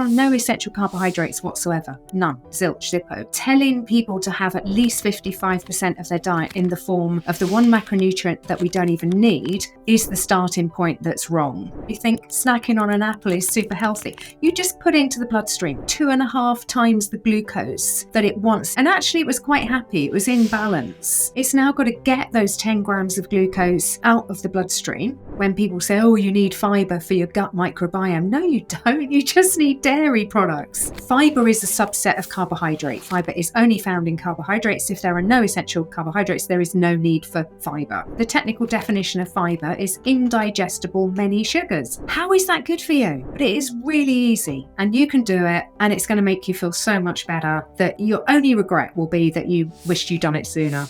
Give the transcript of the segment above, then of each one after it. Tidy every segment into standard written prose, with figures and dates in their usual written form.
are no essential carbohydrates whatsoever. None. Zilch, zippo. Telling people to have at least 55% of their diet in the form of the one macronutrient that we don't even need is the starting point that's wrong. You think snacking on an apple is super healthy. You just put into the bloodstream 2.5 times the glucose that it wants. And actually it was quite happy. It was in balance. It's now got to get those 10 grams of glucose out of the bloodstream. When people say, oh, you need fiber for your gut microbiome. No, you don't. You just need dairy products. Fiber is a subset of carbohydrate. Fiber is only found in carbohydrates. If there are no essential carbohydrates, there is no need for fiber. The technical definition of fiber is indigestible many sugars. How is that good for you? But it is really easy and you can do it, and it's going to make you feel so much better that your only regret will be that you wished you'd done it sooner.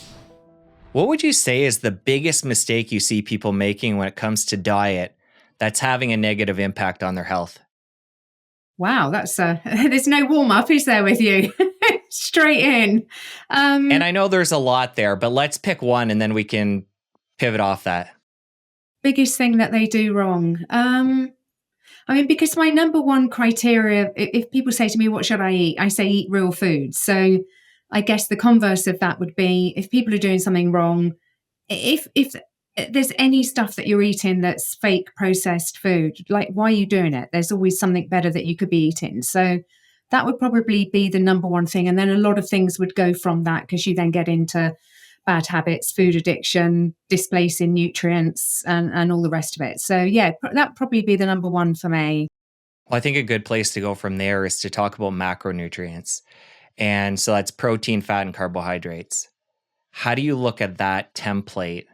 What would you say is the biggest mistake you see people making when it comes to diet that's having a negative impact on their health? Wow, that's there's no warm up, is there, with you? Straight in. And I know there's a lot there, but let's pick one and then we can pivot off that. Biggest thing that they do wrong. Because my number one criteria, if people say to me, what should I eat? I say eat real food. So I guess the converse of that would be if people are doing something wrong, if there's any stuff that you're eating that's fake processed food, like why are you doing it? There's always something better that you could be eating. So that would probably be the number one thing. And then a lot of things would go from that because you then get into bad habits, food addiction, displacing nutrients and all the rest of it. So yeah, that'd probably be the number one for me. Well, I think a good place to go from there is to talk about macronutrients. And so that's protein, fat, and carbohydrates. How do you look at that template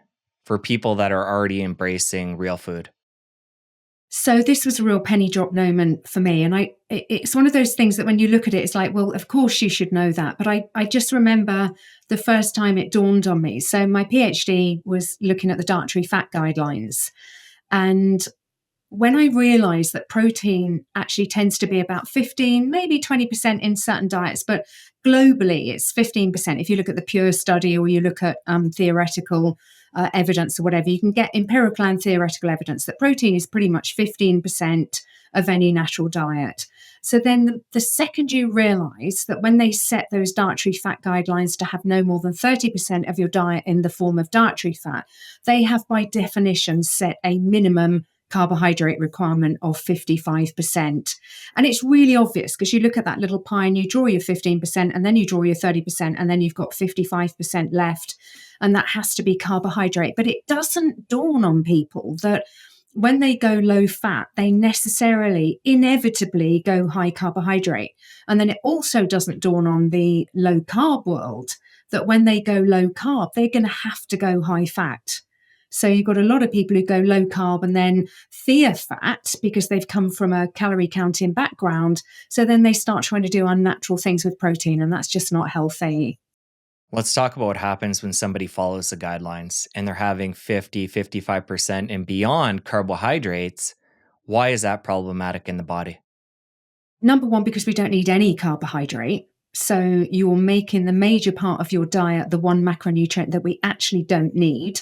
for people that are already embracing real food? So this was a real penny drop moment for me. And it's one of those things that when you look at it, it's like, well, of course you should know that. But I just remember the first time it dawned on me. So my PhD was looking at the dietary fat guidelines. And when I realized that protein actually tends to be about 15, maybe 20% in certain diets, but globally it's 15%. If you look at the Pure study or you look at theoretical evidence or whatever, you can get empirical and theoretical evidence that protein is pretty much 15% of any natural diet. So then the second you realize that when they set those dietary fat guidelines to have no more than 30% of your diet in the form of dietary fat, they have by definition set a minimum carbohydrate requirement of 55%. And it's really obvious because you look at that little pie and you draw your 15% and then you draw your 30% and then you've got 55% left. And that has to be carbohydrate. But it doesn't dawn on people that when they go low fat, they necessarily, inevitably go high carbohydrate. And then it also doesn't dawn on the low carb world that when they go low carb, they're going to have to go high fat. So you've got a lot of people who go low carb and then fear fat because they've come from a calorie counting background. So then they start trying to do unnatural things with protein, and that's just not healthy. Let's talk about what happens when somebody follows the guidelines and they're having 50, 55% and beyond carbohydrates. Why is that problematic in the body? Number one, because we don't need any carbohydrate. So you're making the major part of your diet the one macronutrient that we actually don't need.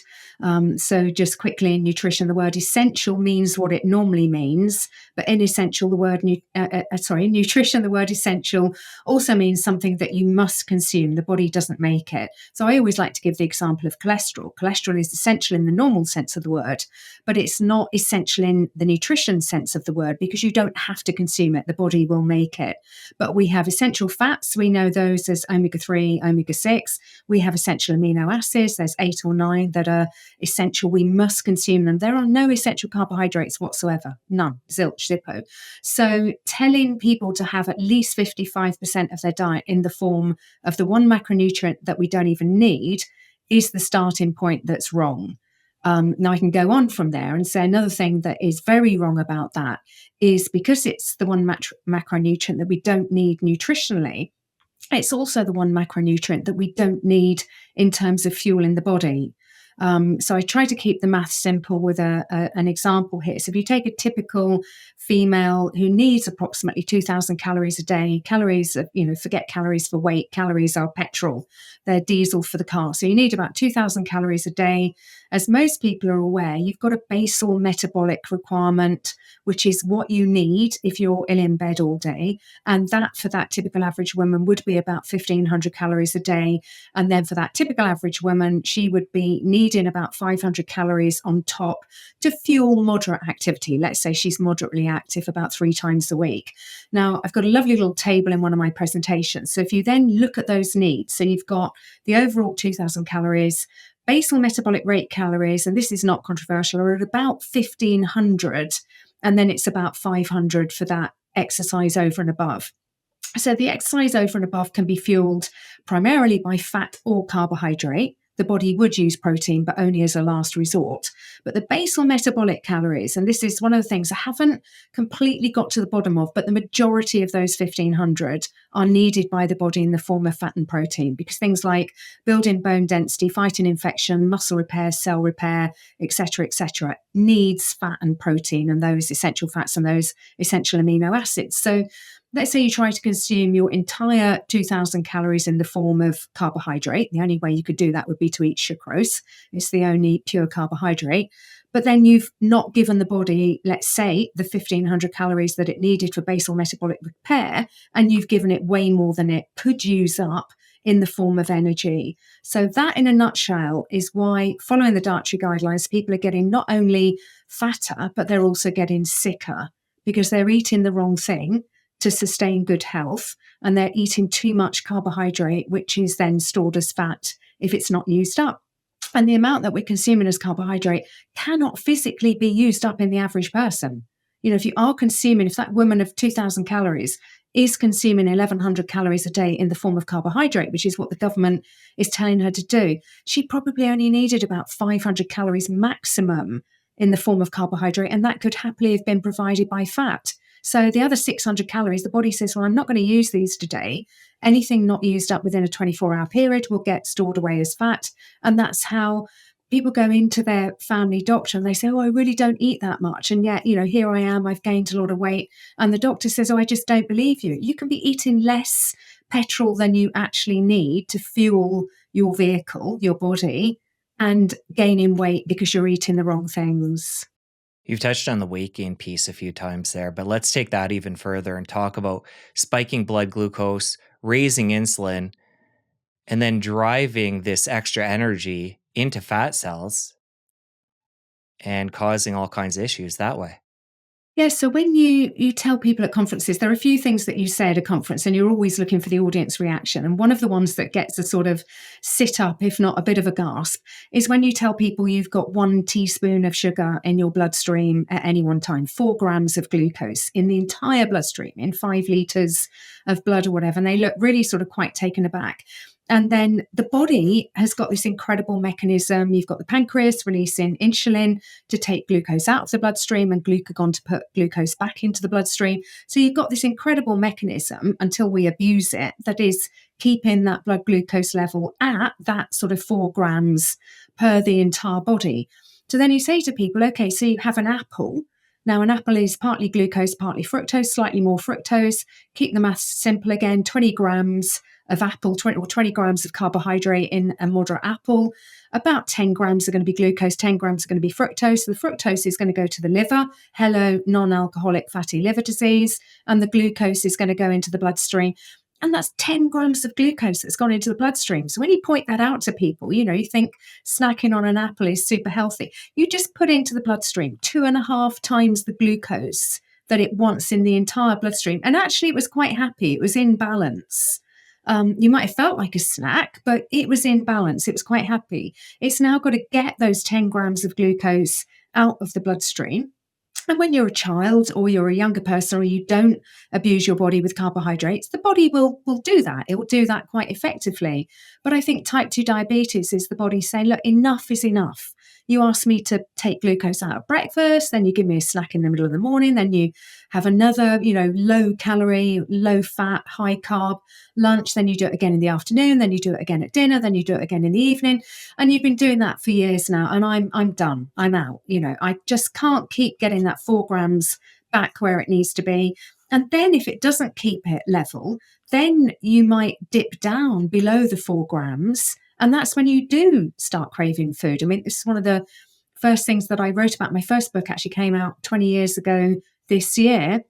So just quickly in nutrition, the word essential means what it normally means, but in essential, the word nutrition, the word essential also means something that you must consume. The body doesn't make it. So I always like to give the example of cholesterol. Cholesterol is essential in the normal sense of the word, but it's not essential in the nutrition sense of the word because you don't have to consume it. The body will make it. But we have essential fats. We know those as omega-3, omega-6. We have essential amino acids. There's 8 or 9 that are essential. We must consume them. There are no essential carbohydrates whatsoever. None. Zilch, zippo. So telling people to have at least 55% of their diet in the form of the one macronutrient that we don't even need is the starting point that's wrong. Now I can go on from there and say another thing that is very wrong about that is because it's the one macronutrient that we don't need nutritionally, it's also the one macronutrient that we don't need in terms of fuel in the body. So I try to keep the math simple with an example here. So if you take a typical female who needs approximately 2,000 calories a day. Calories are, forget calories for weight. Calories are petrol. They're diesel for the car. So you need about 2,000 calories a day. As most people are aware, you've got a basal metabolic requirement, which is what you need if you're ill in bed all day. And that for that typical average woman would be about 1,500 calories a day. And then for that typical average woman, she would be needing about 500 calories on top to fuel moderate activity. Let's say she's moderately active about 3 times a week. Now, I've got a lovely little table in one of my presentations. So if you then look at those needs, so you've got the overall 2,000 calories, basal metabolic rate calories, and this is not controversial, are at about 1,500, and then it's about 500 for that exercise over and above. So the exercise over and above can be fueled primarily by fat or carbohydrate. The body would use protein, but only as a last resort. But the basal metabolic calories, and this is one of the things I haven't completely got to the bottom of, but the majority of those 1,500 are needed by the body in the form of fat and protein, because things like building bone density, fighting infection, muscle repair, cell repair, etc., needs fat and protein and those essential fats and those essential amino acids. So let's say you try to consume your entire 2,000 calories in the form of carbohydrate. The only way you could do that would be to eat sucrose. It's the only pure carbohydrate. But then you've not given the body, let's say, the 1,500 calories that it needed for basal metabolic repair, and you've given it way more than it could use up in the form of energy. So that, in a nutshell, is why, following the dietary guidelines, people are getting not only fatter, but they're also getting sicker, because they're eating the wrong thing to sustain good health, and they're eating too much carbohydrate, which is then stored as fat if it's not used up. And the amount that we're consuming as carbohydrate cannot physically be used up in the average person. If you are consuming, if that woman of 2,000 calories is consuming 1,100 calories a day in the form of carbohydrate, which is what the government is telling her to do, she probably only needed about 500 calories maximum in the form of carbohydrate, and that could happily have been provided by fat. So the other 600 calories, the body says, well, I'm not going to use these today. Anything not used up within a 24-hour period will get stored away as fat. And that's how people go into their family doctor and they say, oh, I really don't eat that much. And yet, here I am, I've gained a lot of weight. And the doctor says, oh, I just don't believe you. You can be eating less petrol than you actually need to fuel your vehicle, your body, and gaining weight because you're eating the wrong things. You've touched on the weight gain piece a few times there, but let's take that even further and talk about spiking blood glucose, raising insulin, and then driving this extra energy into fat cells and causing all kinds of issues that way. Yeah, so when you tell people at conferences, there are a few things that you say at a conference, and you're always looking for the audience reaction. And one of the ones that gets a sort of sit up, if not a bit of a gasp, is when you tell people you've got 1 teaspoon of sugar in your bloodstream at any one time, 4 grams of glucose in the entire bloodstream, in 5 litres of blood or whatever. And they look really sort of quite taken aback. And then the body has got this incredible mechanism. You've got the pancreas releasing insulin to take glucose out of the bloodstream and glucagon to put glucose back into the bloodstream. So you've got this incredible mechanism, until we abuse it, that is keeping that blood glucose level at that sort of 4 grams per the entire body. So then you say to people, okay, so you have an apple. Now, an apple is partly glucose, partly fructose, slightly more fructose. Keep the maths simple again, 20 grams of apple, 20 grams of carbohydrate in a moderate apple. About 10 grams are going to be glucose, 10 grams are going to be fructose. The fructose is going to go to the liver, hello, non-alcoholic fatty liver disease, and the glucose is going to go into the bloodstream. And that's 10 grams of glucose that's gone into the bloodstream. So when you point that out to people, you think snacking on an apple is super healthy. You just put into the bloodstream 2.5 times the glucose that it wants in the entire bloodstream. And actually, it was quite happy. It was in balance. You might have felt like a snack, but it was in balance. It was quite happy. It's now got to get those 10 grams of glucose out of the bloodstream. And when you're a child or you're a younger person or you don't abuse your body with carbohydrates, the body will do that. It will do that quite effectively. But I think type 2 diabetes is the body saying, look, enough is enough. You ask me to take glucose out of breakfast, then you give me a snack in the middle of the morning, then you have another, low calorie, low fat, high carb lunch, then you do it again in the afternoon, then you do it again at dinner, then you do it again in the evening. And you've been doing that for years now, and I'm done. I'm out. I just can't keep getting that 4 grams back where it needs to be. And then if it doesn't keep it level, then you might dip down below the 4 grams. And that's when you do start craving food. I mean, this is one of the first things that I wrote about. My first book actually came out 20 years ago this year.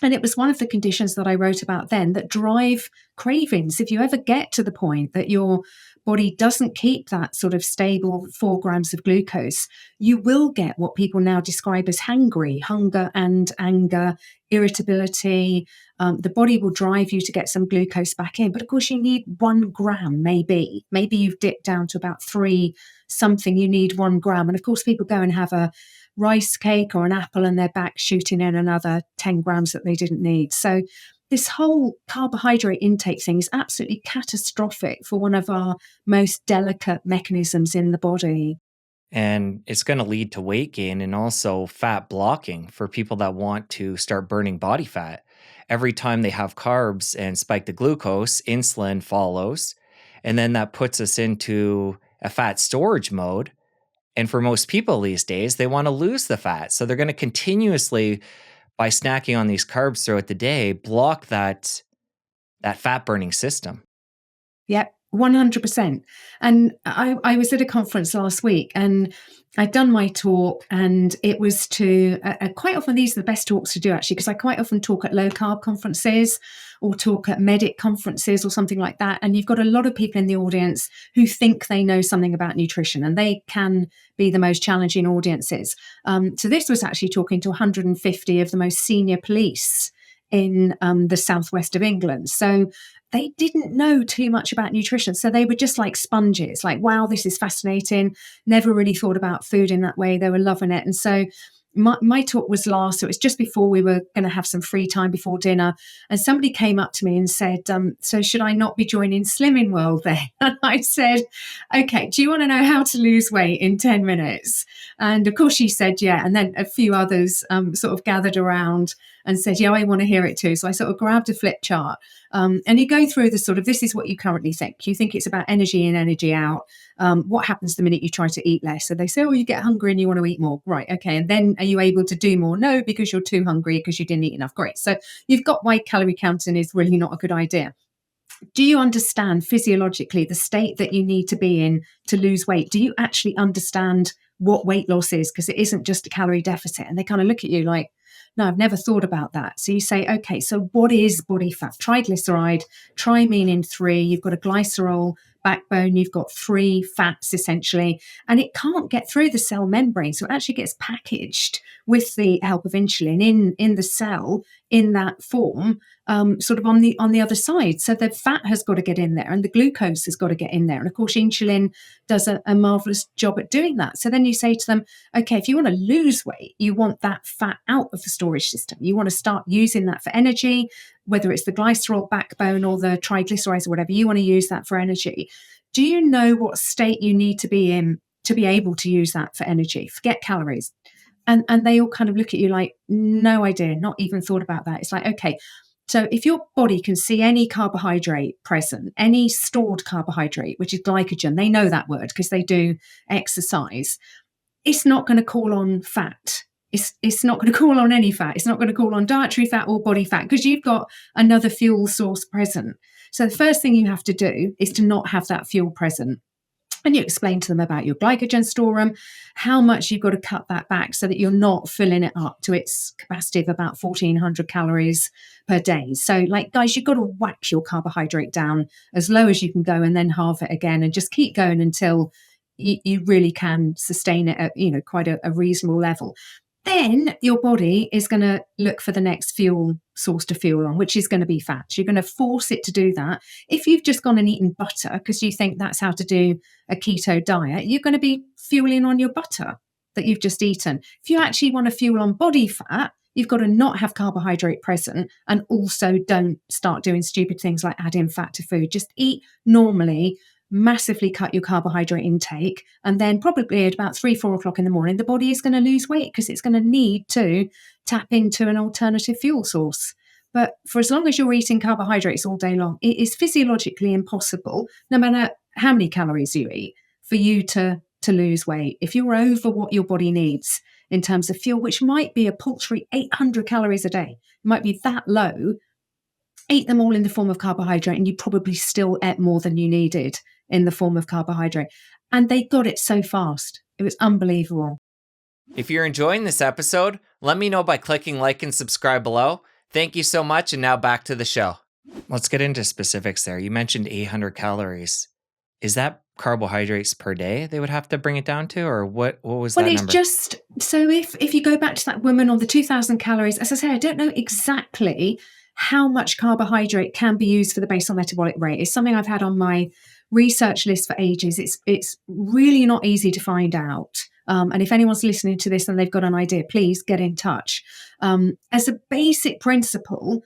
And it was one of the conditions that I wrote about then that drive cravings. If you ever get to the point that your body doesn't keep that sort of stable 4 grams of glucose, you will get what people now describe as hangry, hunger and anger, irritability. The body will drive you to get some glucose back in. But of course, you need 1 gram, maybe. Maybe you've dipped down to about 3 something, you need 1 gram. And of course, people go and have a rice cake or an apple and they're back shooting in another 10 grams that they didn't need. So this whole carbohydrate intake thing is absolutely catastrophic for one of our most delicate mechanisms in the body. And it's going to lead to weight gain and also fat blocking for people that want to start burning body fat. Every time they have carbs and spike the glucose, insulin follows. And then that puts us into a fat storage mode. And for most people these days, they want to lose the fat. So they're going to continuously, by snacking on these carbs throughout the day, block that fat burning system. Yep, 100%. And I was at a conference last week and I'd done my talk, and it was to quite often these are the best talks to do actually, because I quite often talk at low carb conferences or talk at medic conferences or something like that. And you've got a lot of people in the audience who think they know something about nutrition, and they can be the most challenging audiences. So this was actually talking to 150 of the most senior police in the southwest of England. So they didn't know too much about nutrition. So they were just like sponges, like, wow, this is fascinating. Never really thought about food in that way. They were loving it. And so my talk was last, so it was just before we were going to have some free time before dinner. And somebody came up to me and said, so should I not be joining Slimming World then? And I said, okay, do you want to know how to lose weight in 10 minutes? And of course she said, yeah. And then a few others sort of gathered around and said, yeah, I want to hear it too. So I sort of grabbed a flip chart. And you go through the sort of, this is what you currently think. You think it's about energy in, energy out. What happens the minute you try to eat less? So they say, oh, you get hungry and you want to eat more. Right. Okay. And then are you able to do more? No, because you're too hungry because you didn't eat enough. Great. So you've got why calorie counting is really not a good idea. Do you understand physiologically the state that you need to be in to lose weight? Do you actually understand what weight loss is? Because it isn't just a calorie deficit. And they kind of look at you like, no, I've never thought about that. So you say, okay, so what is body fat? Triglyceride, triamine 3, you've got a glycerol backbone, you've got 3 fats essentially, and it can't get through the cell membrane. So it actually gets packaged with the help of insulin in the cell in that form, sort of on the other side. So the fat has got to get in there and the glucose has got to get in there. And of course, insulin does a marvelous job at doing that. So then you say to them, okay, if you want to lose weight, you want that fat out of the storage system. You want to start using that for energy, whether it's the glycerol backbone or the triglycerides or whatever, you want to use that for energy. Do you know what state you need to be in to be able to use that for energy? Forget calories. And they all kind of look at you like, no idea, not even thought about that. It's like, okay, so if your body can see any carbohydrate present, any stored carbohydrate, which is glycogen, they know that word because they do exercise, it's not going to call on fat. It's not going to call on any fat. It's not going to call on dietary fat or body fat because you've got another fuel source present. So the first thing you have to do is to not have that fuel present. And you explain to them about your glycogen storeroom, how much you've got to cut that back so that you're not filling it up to its capacity of about 1,400 calories per day. So like, guys, you've got to whack your carbohydrate down as low as you can go and then halve it again and just keep going until you really can sustain it at, quite a reasonable level. Then your body is going to look for the next fuel source to fuel on, which is going to be fat. You're going to force it to do that. If you've just gone and eaten butter because you think that's how to do a keto diet, you're going to be fueling on your butter that you've just eaten. If you actually want to fuel on body fat, you've got to not have carbohydrate present and also don't start doing stupid things like adding fat to food. Just eat normally, massively cut your carbohydrate intake, and then probably at about 3-4 o'clock in the morning, the body is going to lose weight because it's going to need to tap into an alternative fuel source. But for as long as you're eating carbohydrates all day long, it is physiologically impossible, no matter how many calories you eat, for you to lose weight. If you're over what your body needs, in terms of fuel, which might be a paltry 800 calories a day. It might be that low. Eat them all in the form of carbohydrate, and you probably still ate more than you needed in the form of carbohydrate. And they got it so fast. It was unbelievable. If you're enjoying this episode, let me know by clicking like and subscribe below. Thank you so much, and now back to the show. Let's get into specifics there. You mentioned 800 calories. Is that carbohydrates per day they would have to bring it down to, or what was that number? Well, it's just, so if you go back to that woman on the 2,000 calories, as I say, I don't know exactly how much carbohydrate can be used for the basal metabolic rate. It's something I've had on my research list for ages. It's really not easy to find out. And if anyone's listening to this and they've got an idea, please get in touch. As a basic principle,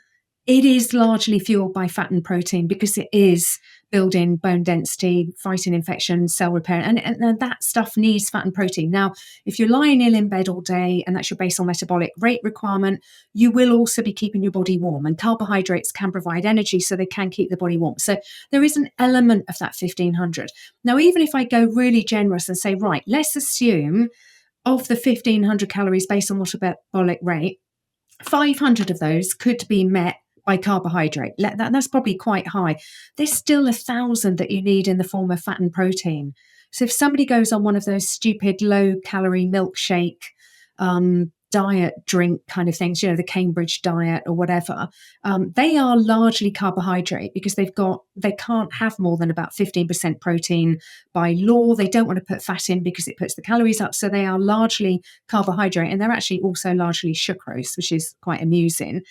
it is largely fueled by fat and protein because it is building bone density, fighting infection, cell repair, and that stuff needs fat and protein. Now, if you're lying ill in bed all day and that's your basal metabolic rate requirement, you will also be keeping your body warm, and carbohydrates can provide energy, so they can keep the body warm. So there is an element of that 1,500. Now, even if I go really generous and say, right, let's assume of the 1,500 calories basal metabolic rate, 500 of those could be met by carbohydrate. That's probably quite high. There's still 1,000 that you need in the form of fat and protein. So if somebody goes on one of those stupid low-calorie milkshake diet drink kind of things, the Cambridge diet or whatever, they are largely carbohydrate because they can't have more than about 15% protein by law. They don't want to put fat in because it puts the calories up. So they are largely carbohydrate, and they're actually also largely sucrose, which is quite amusing.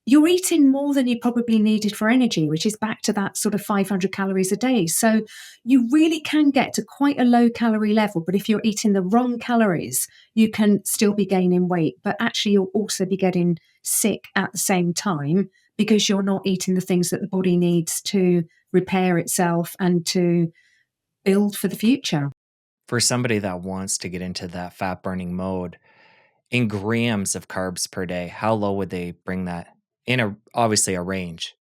You're eating more than you probably needed for energy, which is back to that sort of 500 calories a day. So you really can get to quite a low calorie level, but if you're eating the wrong calories, you can still be gaining weight, but actually you'll also be getting sick at the same time because you're not eating the things that the body needs to repair itself and to build for the future. For somebody that wants to get into that fat burning mode, in grams of carbs per day, how low would they bring that? In obviously a range.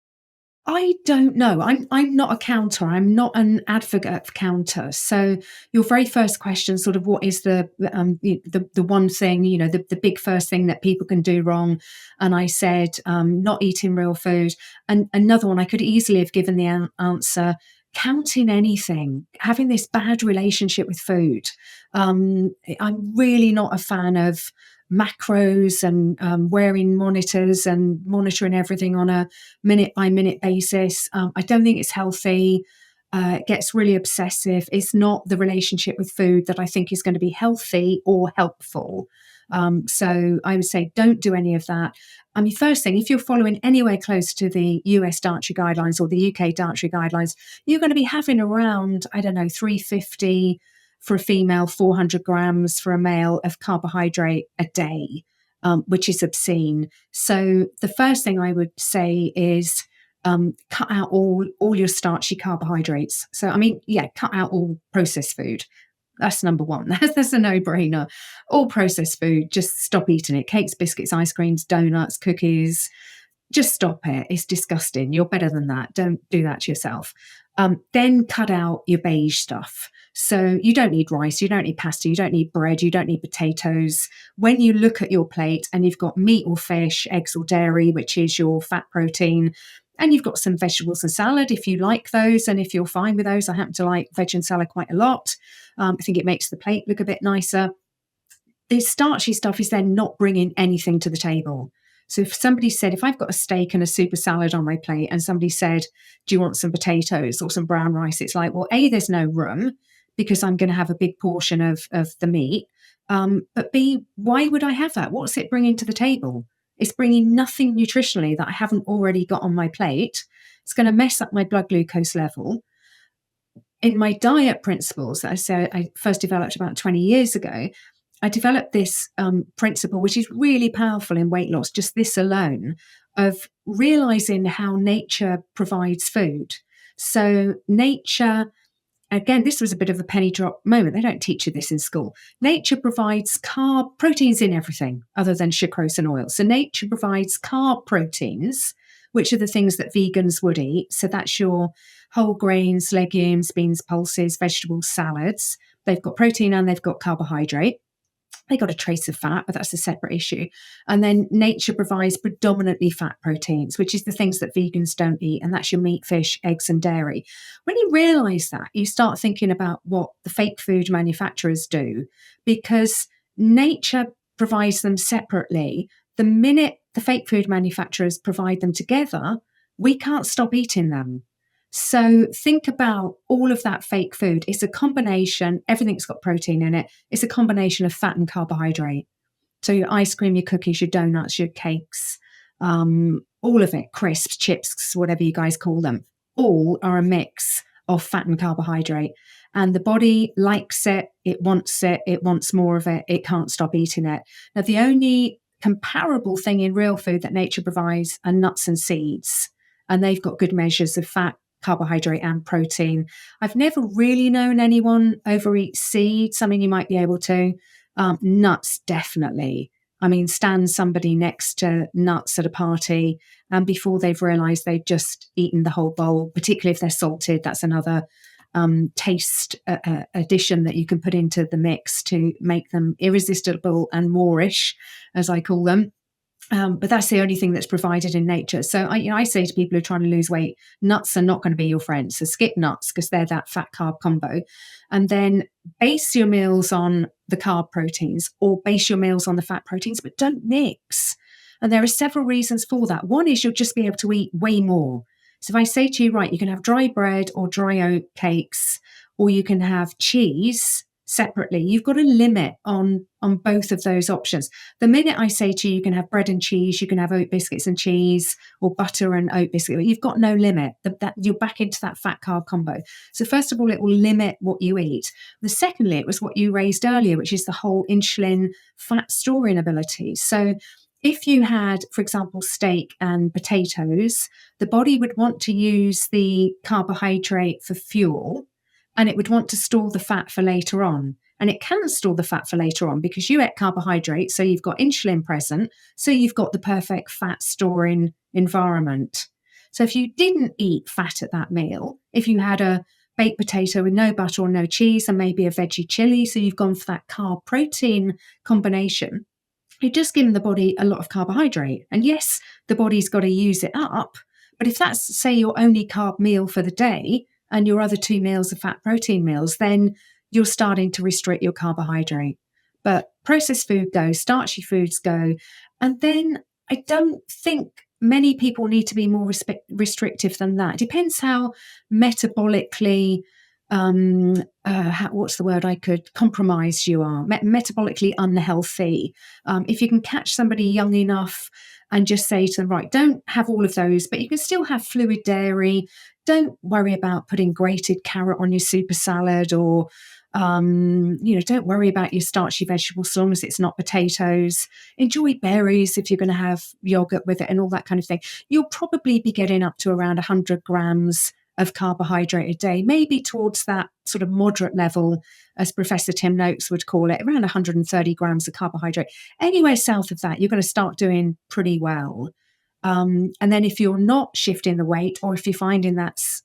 I don't know. I'm not a counter. I'm not an advocate of counter. So your very first question, sort of, what is the one thing, the big first thing that people can do wrong? And I said, not eating real food. And another one, I could easily have given the answer, counting anything, having this bad relationship with food. I'm really not a fan of macros and wearing monitors and monitoring everything on a minute-by-minute basis. I don't think it's healthy. It gets really obsessive. It's not the relationship with food that I think is going to be healthy or helpful. So I would say don't do any of that. I mean, first thing, if you're following anywhere close to the US dietary guidelines or the UK dietary guidelines, you're going to be having around, 350 for a female, 400 grams for a male of carbohydrate a day, which is obscene. So the first thing I would say is cut out all your starchy carbohydrates. So, cut out all processed food. That's number one. That's a no-brainer. All processed food, just stop eating it. Cakes, biscuits, ice creams, donuts, cookies. Just stop it. It's disgusting. You're better than that. Don't do that to yourself. Then cut out your beige stuff. So you don't need rice, you don't need pasta, you don't need bread, you don't need potatoes. When you look at your plate and you've got meat or fish, eggs or dairy, which is your fat protein, and you've got some vegetables and salad if you like those, and if you're fine with those, I happen to like veg and salad quite a lot. I think it makes the plate look a bit nicer. The starchy stuff is then not bringing anything to the table. So if somebody said, if I've got a steak and a super salad on my plate and somebody said, do you want some potatoes or some brown rice? It's like, well, A, there's no room because I'm going to have a big portion of the meat. But B, why would I have that? What's it bringing to the table? It's bringing nothing nutritionally that I haven't already got on my plate. It's going to mess up my blood glucose level. In my diet principles that I said I first developed about 20 years ago, I developed this principle, which is really powerful in weight loss, just this alone, of realizing how nature provides food. So nature, again, this was a bit of a penny drop moment. They don't teach you this in school. Nature provides proteins in everything other than sucrose and oil. So nature provides carb proteins, which are the things that vegans would eat. So that's your whole grains, legumes, beans, pulses, vegetables, salads. They've got protein and they've got carbohydrate. They got a trace of fat, but that's a separate issue. And then nature provides predominantly fat proteins, which is the things that vegans don't eat. And that's your meat, fish, eggs, and dairy. When you realize that, you start thinking about what the fake food manufacturers do, because nature provides them separately. The minute the fake food manufacturers provide them together, we can't stop eating them. So think about all of that fake food. It's a combination, everything's got protein in it. It's a combination of fat and carbohydrate. So your ice cream, your cookies, your donuts, your cakes, all of it, crisps, chips, whatever you guys call them, all are a mix of fat and carbohydrate. And the body likes it, it wants more of it, it can't stop eating it. Now, the only comparable thing in real food that nature provides are nuts and seeds. And they've got good measures of fat, carbohydrate, and protein. I've never really known anyone overeat seeds. I mean, you might be able to. Nuts, definitely. I mean, stand somebody next to nuts at a party, and before they've realized they've just eaten the whole bowl, particularly if they're salted, that's another taste addition that you can put into the mix to make them irresistible and moreish, as I call them. But that's the only thing that's provided in nature. So I say to people who are trying to lose weight, nuts are not going to be your friend. So skip nuts because they're that fat carb combo. And then base your meals on the carb proteins or base your meals on the fat proteins, but don't mix. And there are several reasons for that. One is you'll just be able to eat way more. So if I say to you, right, you can have dry bread or dry oat cakes, or you can have cheese separately, you've got a limit on both of those options. The minute I say to you, you can have bread and cheese, you can have oat biscuits and cheese, or butter and oat biscuit, you've got no limit. That you're back into that fat carb combo. So first of all, it will limit what you eat. The secondly, it was what you raised earlier, which is the whole insulin fat storing ability. So if you had, for example, steak and potatoes, the body would want to use the carbohydrate for fuel, and it would want to store the fat for later on. And it can store the fat for later on because you ate carbohydrates, so you've got insulin present, so you've got the perfect fat storing environment. So if you didn't eat fat at that meal, if you had a baked potato with no butter or no cheese and maybe a veggie chili, so you've gone for that carb protein combination, you're just giving the body a lot of carbohydrate. And yes, the body's got to use it up. But if that's, say, your only carb meal for the day, and your other 2 meals are fat protein meals, then you're starting to restrict your carbohydrate. But processed food goes, starchy foods go. And then I don't think many people need to be more restrictive than that. It depends how metabolically, what's the word I could, compromise you are, metabolically unhealthy. If you can catch somebody young enough and just say to them, right, don't have all of those, but you can still have fluid dairy. Don't worry about putting grated carrot on your super salad, or, don't worry about your starchy vegetables as long as it's not potatoes. Enjoy berries if you're going to have yogurt with it and all that kind of thing. You'll probably be getting up to around 100 grams of carbohydrate a day, maybe towards that sort of moderate level, as Professor Tim Noakes would call it, around 130 grams of carbohydrate. Anywhere south of that, you're going to start doing pretty well. And then if you're not shifting the weight, or if you're finding that's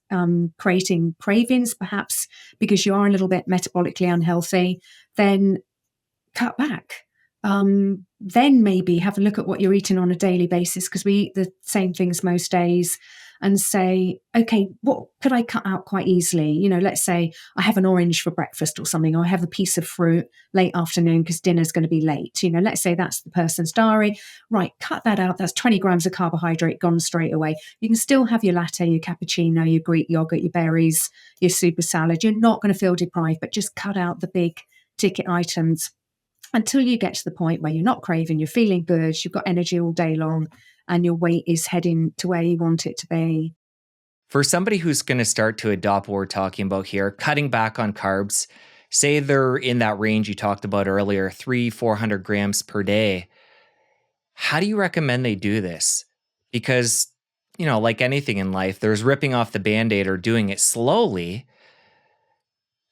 creating cravings, perhaps because you are a little bit metabolically unhealthy, then cut back. Then maybe have a look at what you're eating on a daily basis, because we eat the same things most days, and say, okay, what could I cut out quite easily? Let's say I have an orange for breakfast or something, or I have a piece of fruit late afternoon because dinner's going to be late. Let's say that's the person's diary. Right, cut that out. That's 20 grams of carbohydrate gone straight away. You can still have your latte, your cappuccino, your Greek yogurt, your berries, your super salad. You're not going to feel deprived, but just cut out the big ticket items until you get to the point where you're not craving, you're feeling good, you've got energy all day long, and your weight is heading to where you want it to be. For somebody who's going to start to adopt what we're talking about here, cutting back on carbs, say they're in that range you talked about earlier, 300-400 grams per day, how do you recommend they do this? Because, like anything in life, there's ripping off the Band-Aid or doing it slowly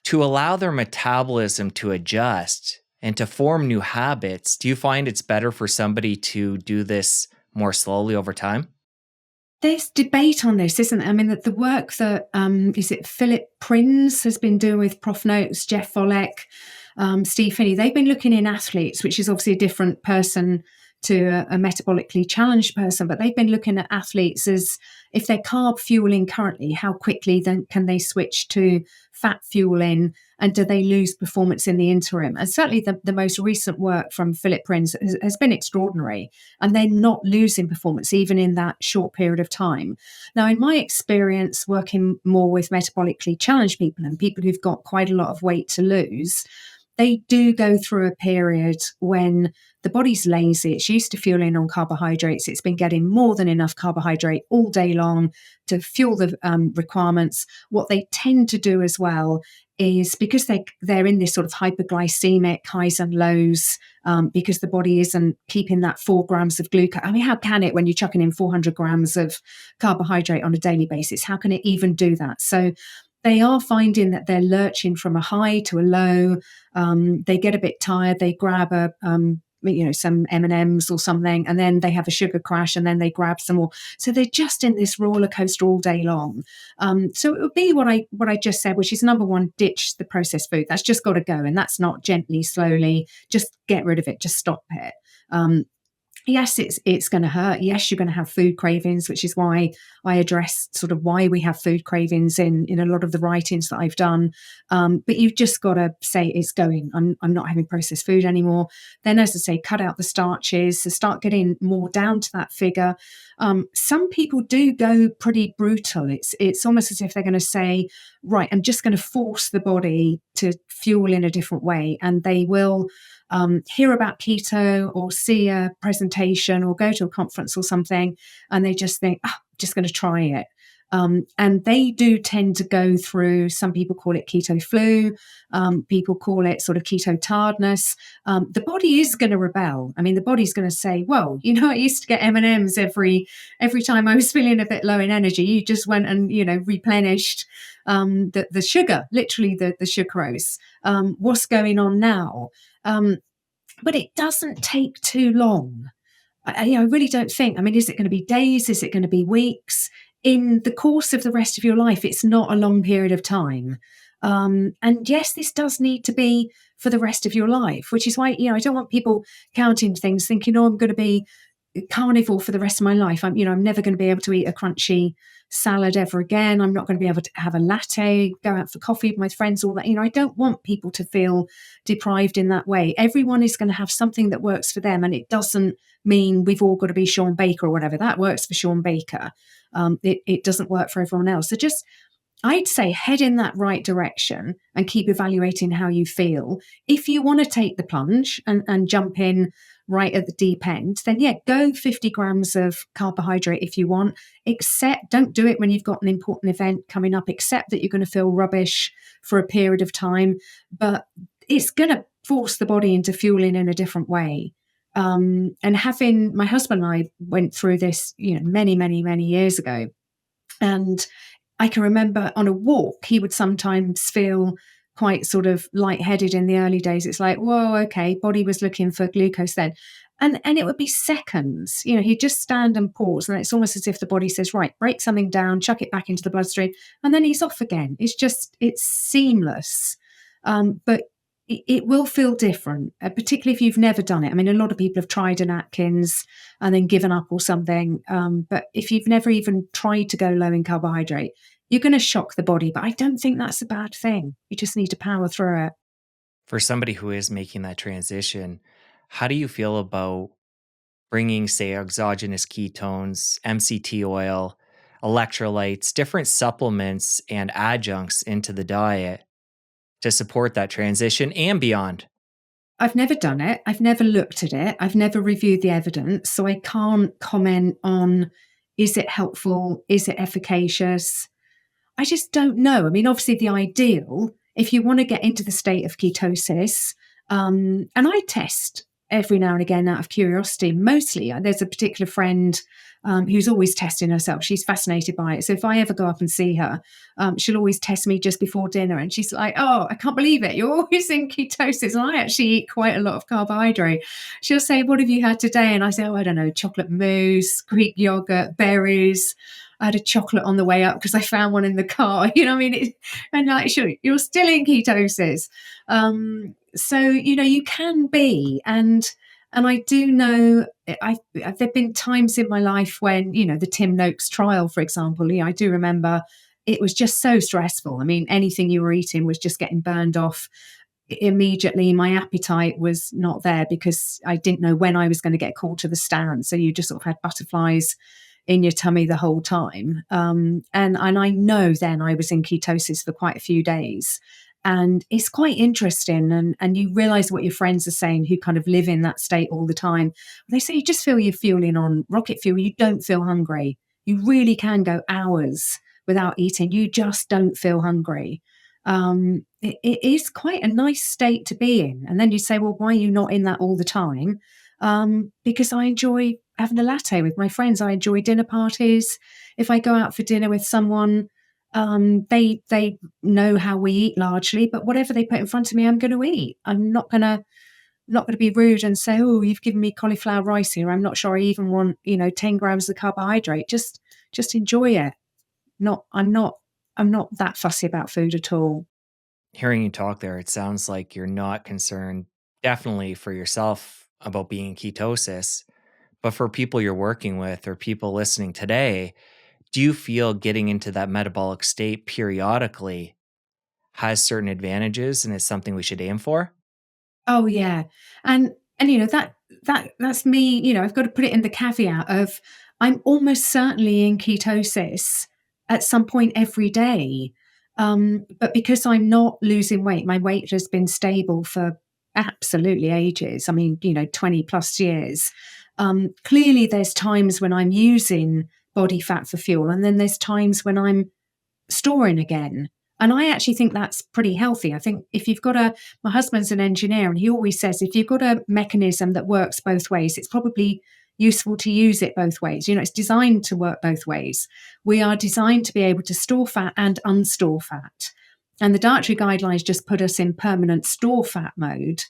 to allow their metabolism to adjust and to form new habits. Do you find it's better for somebody to do this more slowly over time? There's debate on this, isn't there? I mean, the work that, is it Philip Prinz has been doing with Prof Noakes, Jeff Volek, Steve Finney, they've been looking in athletes, which is obviously a different person to a metabolically challenged person, but they've been looking at athletes as if they're carb fueling currently, how quickly then can they switch to fat fueling, and do they lose performance in the interim? And certainly the most recent work from Philip Prinz has been extraordinary, and they're not losing performance even in that short period of time. Now, in my experience, working more with metabolically challenged people and people who've got quite a lot of weight to lose, they do go through a period when the body's lazy. It's used to fueling on carbohydrates. It's been getting more than enough carbohydrate all day long to fuel the requirements. What they tend to do as well is, because they're in this sort of hyperglycemic highs and lows, because the body isn't keeping that 4 grams of glucose. I mean, how can it when you're chucking in 400 grams of carbohydrate on a daily basis? How can it even do that? So they are finding that they're lurching from a high to a low. They get a bit tired. They grab some M&Ms or something, and then they have a sugar crash, and then they grab some more. So they're just in this roller coaster all day long. So it would be what I just said, which is number one, ditch the processed food. That's just got to go, and that's not gently, slowly. Just get rid of it. Just stop it. Yes, it's going to hurt. Yes, you're going to have food cravings, which is why I address sort of why we have food cravings in a lot of the writings that I've done. But you've just got to say it's going. I'm not having processed food anymore. Then, as I say, cut out the starches, so start getting more down to that figure. Some people do go pretty brutal. It's almost as if they're going to say, right, I'm just going to force the body to fuel in a different way, and they will hear about keto or see a presentation or go to a conference or something, and they just think, just going to try it. And they do tend to go through, some people call it keto flu, people call it sort of keto tiredness. The body is going to rebel. I mean, the body's going to say, well, I used to get M&Ms every time I was feeling a bit low in energy. You just went and, replenished the sugar, literally the sucrose. What's going on now? But it doesn't take too long. I really don't think. I mean, is it going to be days? Is it going to be weeks? In the course of the rest of your life, it's not a long period of time. And yes, this does need to be for the rest of your life, which is why, I don't want people counting things thinking, I'm going to be carnivore for the rest of my life. I'm never going to be able to eat a crunchy salad ever again. I'm not going to be able to have a latte, go out for coffee with my friends, all that. I don't want people to feel deprived in that way. Everyone is going to have something that works for them, and it doesn't mean we've all got to be Sean Baker or whatever. That works for Sean Baker. It doesn't work for everyone else. So just, I'd say, head in that right direction and keep evaluating how you feel. If you want to take the plunge and jump in right at the deep end, then go 50 grams of carbohydrate if you want. Don't do it when you've got an important event coming up, except that you're going to feel rubbish for a period of time. But it's going to force the body into fueling in a different way. And having, my husband and I went through this, many, many, many years ago. And I can remember on a walk, he would sometimes feel quite sort of lightheaded in the early days. It's like, whoa, okay, body was looking for glucose then. And it would be seconds. He'd just stand and pause. And it's almost as if the body says, right, break something down, chuck it back into the bloodstream. And then he's off again. It's seamless. But it will feel different, particularly if you've never done it. I mean, a lot of people have tried an Atkins and then given up or something. But if you've never even tried to go low in carbohydrate, you're going to shock the body. But I don't think that's a bad thing. You just need to power through it. For somebody who is making that transition, how do you feel about bringing, say, exogenous ketones, MCT oil, electrolytes, different supplements and adjuncts into the diet to support that transition and beyond? I've never done it. I've never looked at it. I've never reviewed the evidence. So I can't comment on, is it helpful? Is it efficacious? I just don't know. I mean, obviously the ideal, if you want to get into the state of ketosis, and I test every now and again out of curiosity, mostly. There's a particular friend who's always testing herself. She's fascinated by it. So if I ever go up and see her, she'll always test me just before dinner. And she's like, oh, I can't believe it. You're always in ketosis. And I actually eat quite a lot of carbohydrate. She'll say, what have you had today? And I say, I don't know, chocolate mousse, Greek yogurt, berries. I had a chocolate on the way up because I found one in the car. And like, sure, you're still in ketosis. So, you can be, and I do know there've been times in my life when, the Tim Noakes trial, for example, I do remember it was just so stressful. I mean, anything you were eating was just getting burned off immediately. My appetite was not there because I didn't know when I was going to get called to the stand. So you just sort of had butterflies in your tummy the whole time. And I know then I was in ketosis for quite a few days. And it's quite interesting. And you realize what your friends are saying who kind of live in that state all the time. They say you just feel you're fueling on rocket fuel. You don't feel hungry. You really can go hours without eating. You just don't feel hungry. It is quite a nice state to be in. And then you say, well, why are you not in that all the time? Because I enjoy having a latte with my friends. I enjoy dinner parties. If I go out for dinner with someone, they know how we eat largely, but whatever they put in front of me, I'm going to eat. I'm not going to be rude and say, oh, you've given me cauliflower rice here. I'm not sure I even want 10 grams of carbohydrate. Just enjoy it. I'm not that fussy about food at all. Hearing you talk there, it sounds like you're not concerned, definitely for yourself, about being in ketosis, but for people you're working with or people listening today, do you feel getting into that metabolic state periodically has certain advantages and is something we should aim for? Oh yeah. And that's me, I've got to put it in the caveat of I'm almost certainly in ketosis at some point every day. But because I'm not losing weight, my weight has been stable for absolutely ages. I mean, 20 plus years. Clearly there's times when I'm using body fat for fuel, and then there's times when I'm storing again. And I actually think that's pretty healthy. I think if you've got my husband's an engineer, and he always says if you've got a mechanism that works both ways, it's probably useful to use it both ways. It's designed to work both ways. We are designed to be able to store fat and unstore fat. And the dietary guidelines just put us in permanent store fat mode.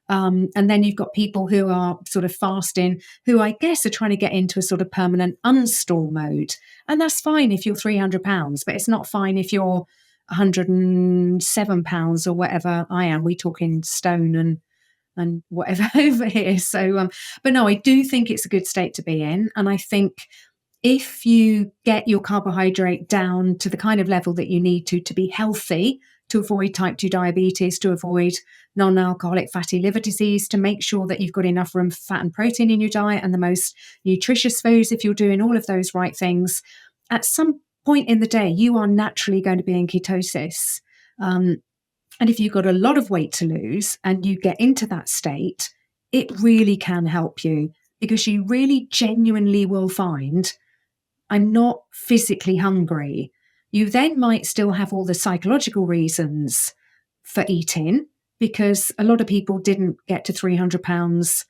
And then you've got people who are sort of fasting, who I guess are trying to get into a sort of permanent unstore mode. And that's fine if you're 300 pounds, but it's not fine if you're 107 pounds or whatever I am. We talk in stone and whatever over here. So, but no, I do think it's a good state to be in. And I think if you get your carbohydrate down to the kind of level that you need to be healthy, to avoid type 2 diabetes, to avoid non-alcoholic fatty liver disease, to make sure that you've got enough room for fat and protein in your diet and the most nutritious foods, if you're doing all of those right things, at some point in the day, you are naturally going to be in ketosis. And if you've got a lot of weight to lose and you get into that state, it really can help you, because you really genuinely will find I'm not physically hungry. You then might still have all the psychological reasons for eating, because a lot of people didn't get to 300 pounds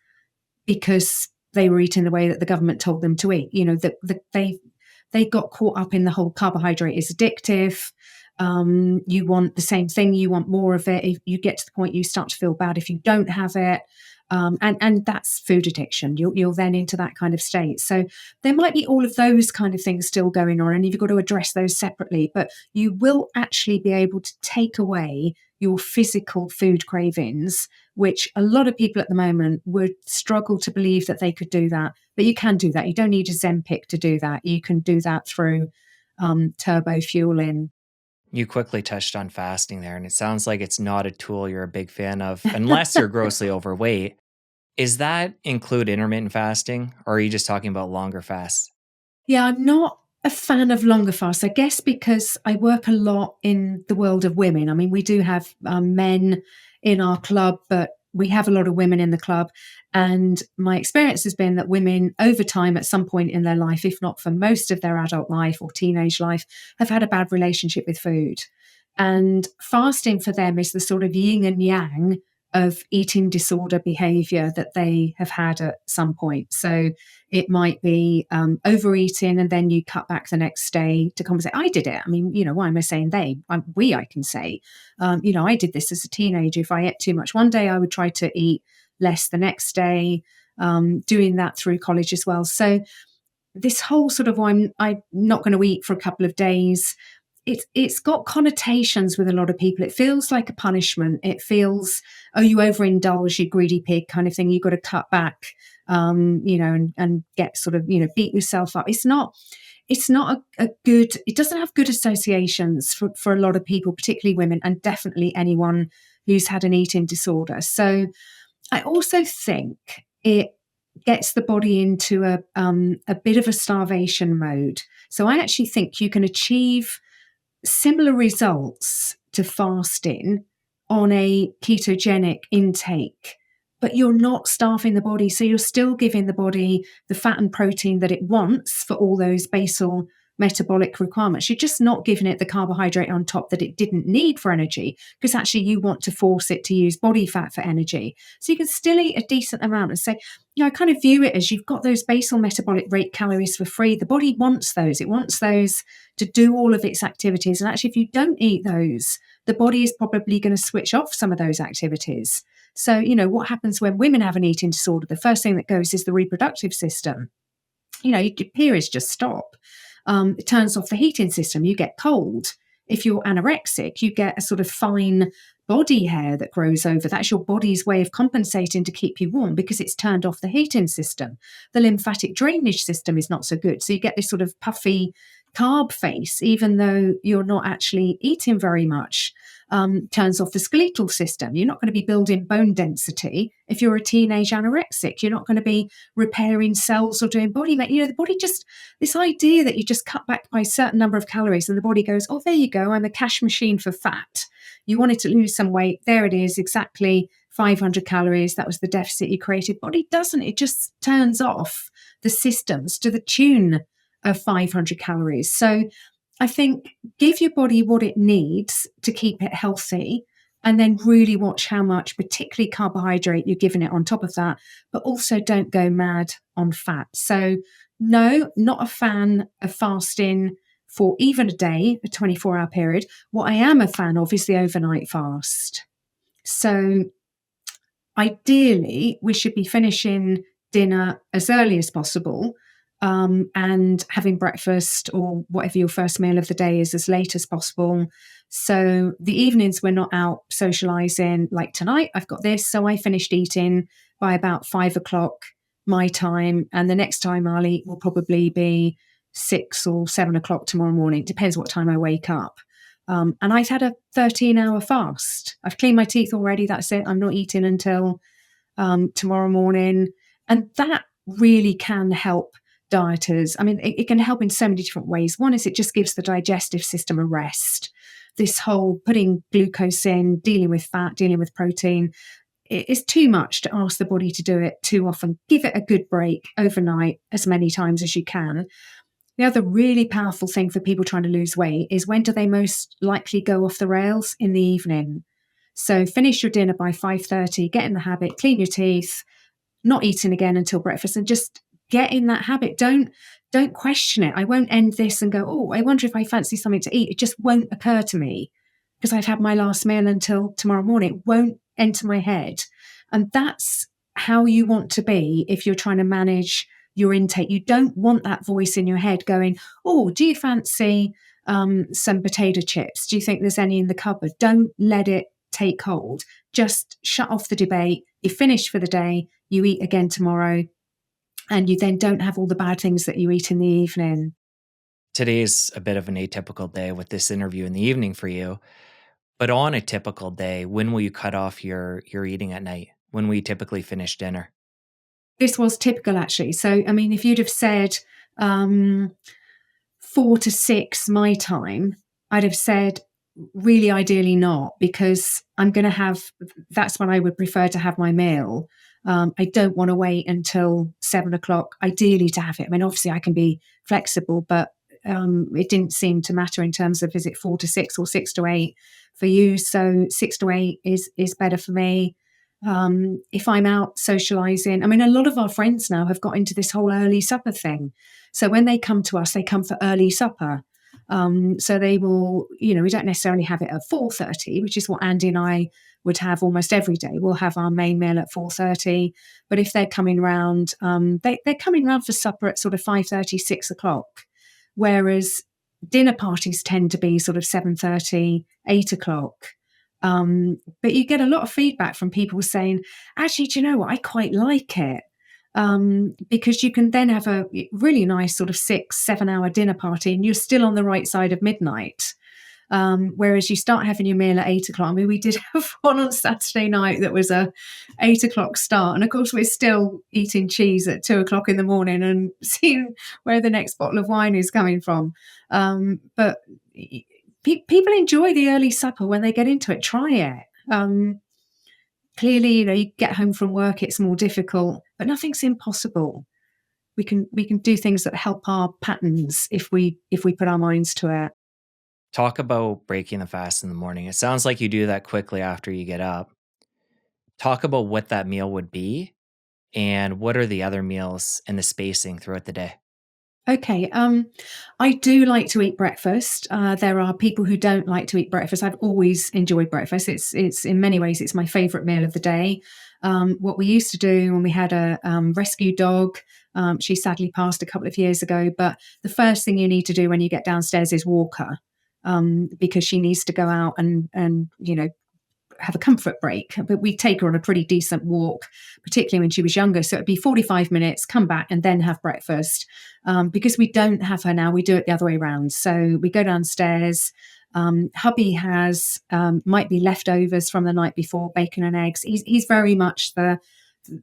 because they were eating the way that the government told them to eat. They got caught up in the whole carbohydrate is addictive. You want the same thing, you want more of it. If you get to the point you start to feel bad if you don't have it. And that's food addiction. You're then into that kind of state. So there might be all of those kind of things still going on, and you've got to address those separately. But you will actually be able to take away your physical food cravings, which a lot of people at the moment would struggle to believe that they could do that. But you can do that. You don't need a Zempic to do that. You can do that through turbo fueling. You quickly touched on fasting there, and it sounds like it's not a tool you're a big fan of unless you're grossly overweight. Is that include intermittent fasting, or are you just talking about longer fasts? Yeah, I'm not a fan of longer fasts, I guess, because I work a lot in the world of women. I mean, we do have men in our club, but we have a lot of women in the club. And my experience has been that women over time, at some point in their life, if not for most of their adult life or teenage life, have had a bad relationship with food. And fasting for them is the sort of yin and yang of eating disorder behavior that they have had at some point. So it might be overeating, and then you cut back the next day to compensate. I did it. I mean, why am I saying they? I can say. I did this as a teenager. If I ate too much one day, I would try to eat less the next day, doing that through college as well. So this whole sort of, I'm not going to eat for a couple of days. it's got connotations with a lot of people. It feels like a punishment. It feels, oh, you overindulge, you greedy pig kind of thing. You've got to cut back, and get sort of, beat yourself up. It's not a good, it doesn't have good associations for a lot of people, particularly women, and definitely anyone who's had an eating disorder. So I also think it gets the body into a bit of a starvation mode. So I actually think you can achieve similar results to fasting on a ketogenic intake, but you're not starving the body. So you're still giving the body the fat and protein that it wants for all those basal metabolic requirements. You're just not giving it the carbohydrate on top that it didn't need for energy, because actually you want to force it to use body fat for energy. So you can still eat a decent amount and say, I kind of view it as you've got those basal metabolic rate calories for free. The body wants those. It wants those to do all of its activities. And actually, if you don't eat those, the body is probably going to switch off some of those activities. So, what happens when women have an eating disorder? The first thing that goes is the reproductive system. Your periods just stop. It turns off the heating system. You get cold. If you're anorexic, you get a sort of fine body hair that grows over. That's your body's way of compensating to keep you warm, because it's turned off the heating system. The lymphatic drainage system is not so good. So you get this sort of puffy carb face, even though you're not actually eating very much. Turns off the skeletal system. You're not going to be building bone density if you're a teenage anorexic. You're not going to be repairing cells or doing body weight. The body just, this idea that you just cut back by a certain number of calories and the body goes, oh, there you go, I'm a cash machine for fat. You wanted to lose some weight. There it is, exactly 500 calories. That was the deficit you created. Body doesn't. It just turns off the systems to the tune of 500 calories. So I think give your body what it needs to keep it healthy, and then really watch how much, particularly carbohydrate, you're giving it on top of that, but also don't go mad on fat. So no, not a fan of fasting for even a day, a 24-hour period. What I am a fan of is the overnight fast. So ideally, we should be finishing dinner as early as possible, and having breakfast or whatever your first meal of the day is as late as possible. So the evenings we're not out socializing. Like tonight, I've got this. So I finished eating by about 5 o'clock my time. And the next time I'll eat will probably be 6 or 7 o'clock tomorrow morning. It depends what time I wake up. And I've had a 13-hour fast. I've cleaned my teeth already. That's it. I'm not eating until tomorrow morning. And that really can help dieters. I mean, it can help in so many different ways. One is it just gives the digestive system a rest. This whole putting glucose in, dealing with fat, dealing with protein, it is too much to ask the body to do it too often. Give it a good break overnight as many times as you can. The other really powerful thing for people trying to lose weight is, when do they most likely go off the rails? In the evening. So finish your dinner by 5:30, get in the habit, clean your teeth, not eating again until breakfast, and just get in that habit. Don't question it. I won't end this and go, oh, I wonder if I fancy something to eat. It just won't occur to me because I've had my last meal until tomorrow morning. It won't enter my head. And that's how you want to be if you're trying to manage your intake. You don't want that voice in your head going, oh, do you fancy some potato chips? Do you think there's any in the cupboard? Don't let it take hold. Just shut off the debate. You're finished for the day. You eat again tomorrow. And you then don't have all the bad things that you eat in the evening. Today's a bit of an atypical day with this interview in the evening for you. But on a typical day, when will you cut off your eating at night? When will you typically finish dinner? This was typical, actually. So, I mean, if you'd have said 4 to 6 my time, I'd have said really ideally not, because that's when I would prefer to have my meal. I don't want to wait until 7 o'clock, ideally, to have it. I mean, obviously I can be flexible, but it didn't seem to matter in terms of, is it 4 to 6 or 6 to 8 for you? So 6 to 8 is better for me. If I'm out socializing, I mean, a lot of our friends now have got into this whole early supper thing. So when they come to us, they come for early supper. So they will, we don't necessarily have it at 4:30, which is what Andy and I would have almost every day. We'll have our main meal at 4:30. But if they're coming round, they're coming round for supper at sort of 5:30, 6 o'clock. Whereas dinner parties tend to be sort of 7:30, 8 o'clock. But you get a lot of feedback from people saying, actually, do you know what? I quite like it. Because you can then have a really nice sort of 6-7 hour dinner party and you're still on the right side of midnight. Whereas you start having your meal at 8 o'clock. I mean, we did have one on Saturday night that was a 8 o'clock start. And of course, we're still eating cheese at 2 o'clock in the morning and seeing where the next bottle of wine is coming from. But people enjoy the early supper when they get into it. Try it. Clearly, you get home from work, it's more difficult, but nothing's impossible. We can do things that help our patterns if we put our minds to it. Talk about breaking the fast in the morning. It sounds like you do that quickly after you get up. Talk about what that meal would be and what are the other meals and the spacing throughout the day. Okay, I do like to eat breakfast. There are people who don't like to eat breakfast. I've always enjoyed breakfast. It's in many ways it's my favourite meal of the day. What we used to do when we had a rescue dog, she sadly passed a couple of years ago. But the first thing you need to do when you get downstairs is walk her, because she needs to go out and have a comfort break. But we take her on a pretty decent walk, particularly when she was younger. So it'd be 45 minutes, come back and then have breakfast. Because we don't have her now, we do it the other way around. So we go downstairs. Hubby has might be leftovers from the night before, bacon and eggs. He's very much the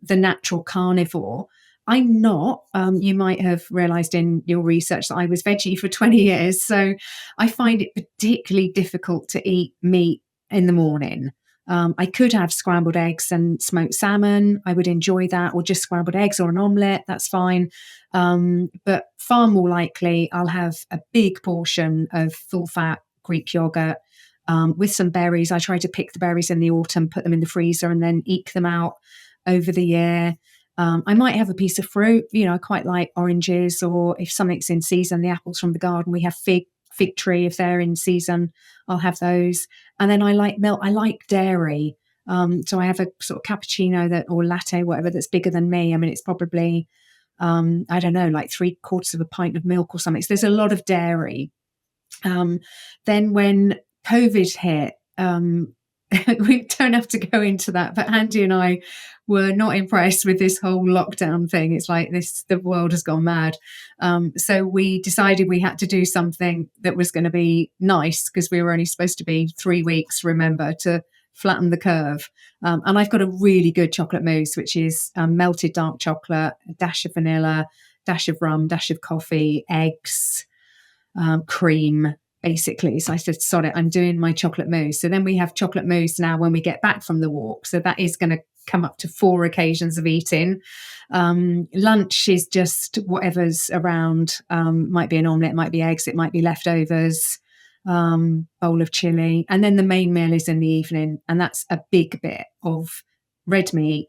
natural carnivore. I'm not. You might have realised in your research that I was veggie for 20 years. So I find it particularly difficult to eat meat in the morning. I could have scrambled eggs and smoked salmon. I would enjoy that, or just scrambled eggs or an omelette. That's fine. But far more likely, I'll have a big portion of full fat Greek yogurt with some berries. I try to pick the berries in the autumn, put them in the freezer, and then eke them out over the year. I might have a piece of fruit. I quite like oranges, or if something's in season, the apples from the garden. We have fig tree if they're in season. I'll have those. And then I like milk. I like dairy. So I have a sort of cappuccino or latte, whatever, that's bigger than me. I mean, it's probably, I don't know, like 3/4 of a pint of milk or something. So there's a lot of dairy. Then when COVID hit, we don't have to go into that, but Andy and I were not impressed with this whole lockdown thing. It's like the world has gone mad. So we decided we had to do something that was going to be nice, because we were only supposed to be 3 weeks, remember, to flatten the curve. And I've got a really good chocolate mousse, which is melted dark chocolate, a dash of vanilla, dash of rum, dash of coffee, eggs, cream, basically. So I said, sod it, I'm doing my chocolate mousse. So then we have chocolate mousse now when we get back from the walk. So that is going to come up to 4 occasions of eating. Lunch is just whatever's around. Might be an omelette, might be eggs, it might be leftovers, bowl of chili. And then the main meal is in the evening. And that's a big bit of red meat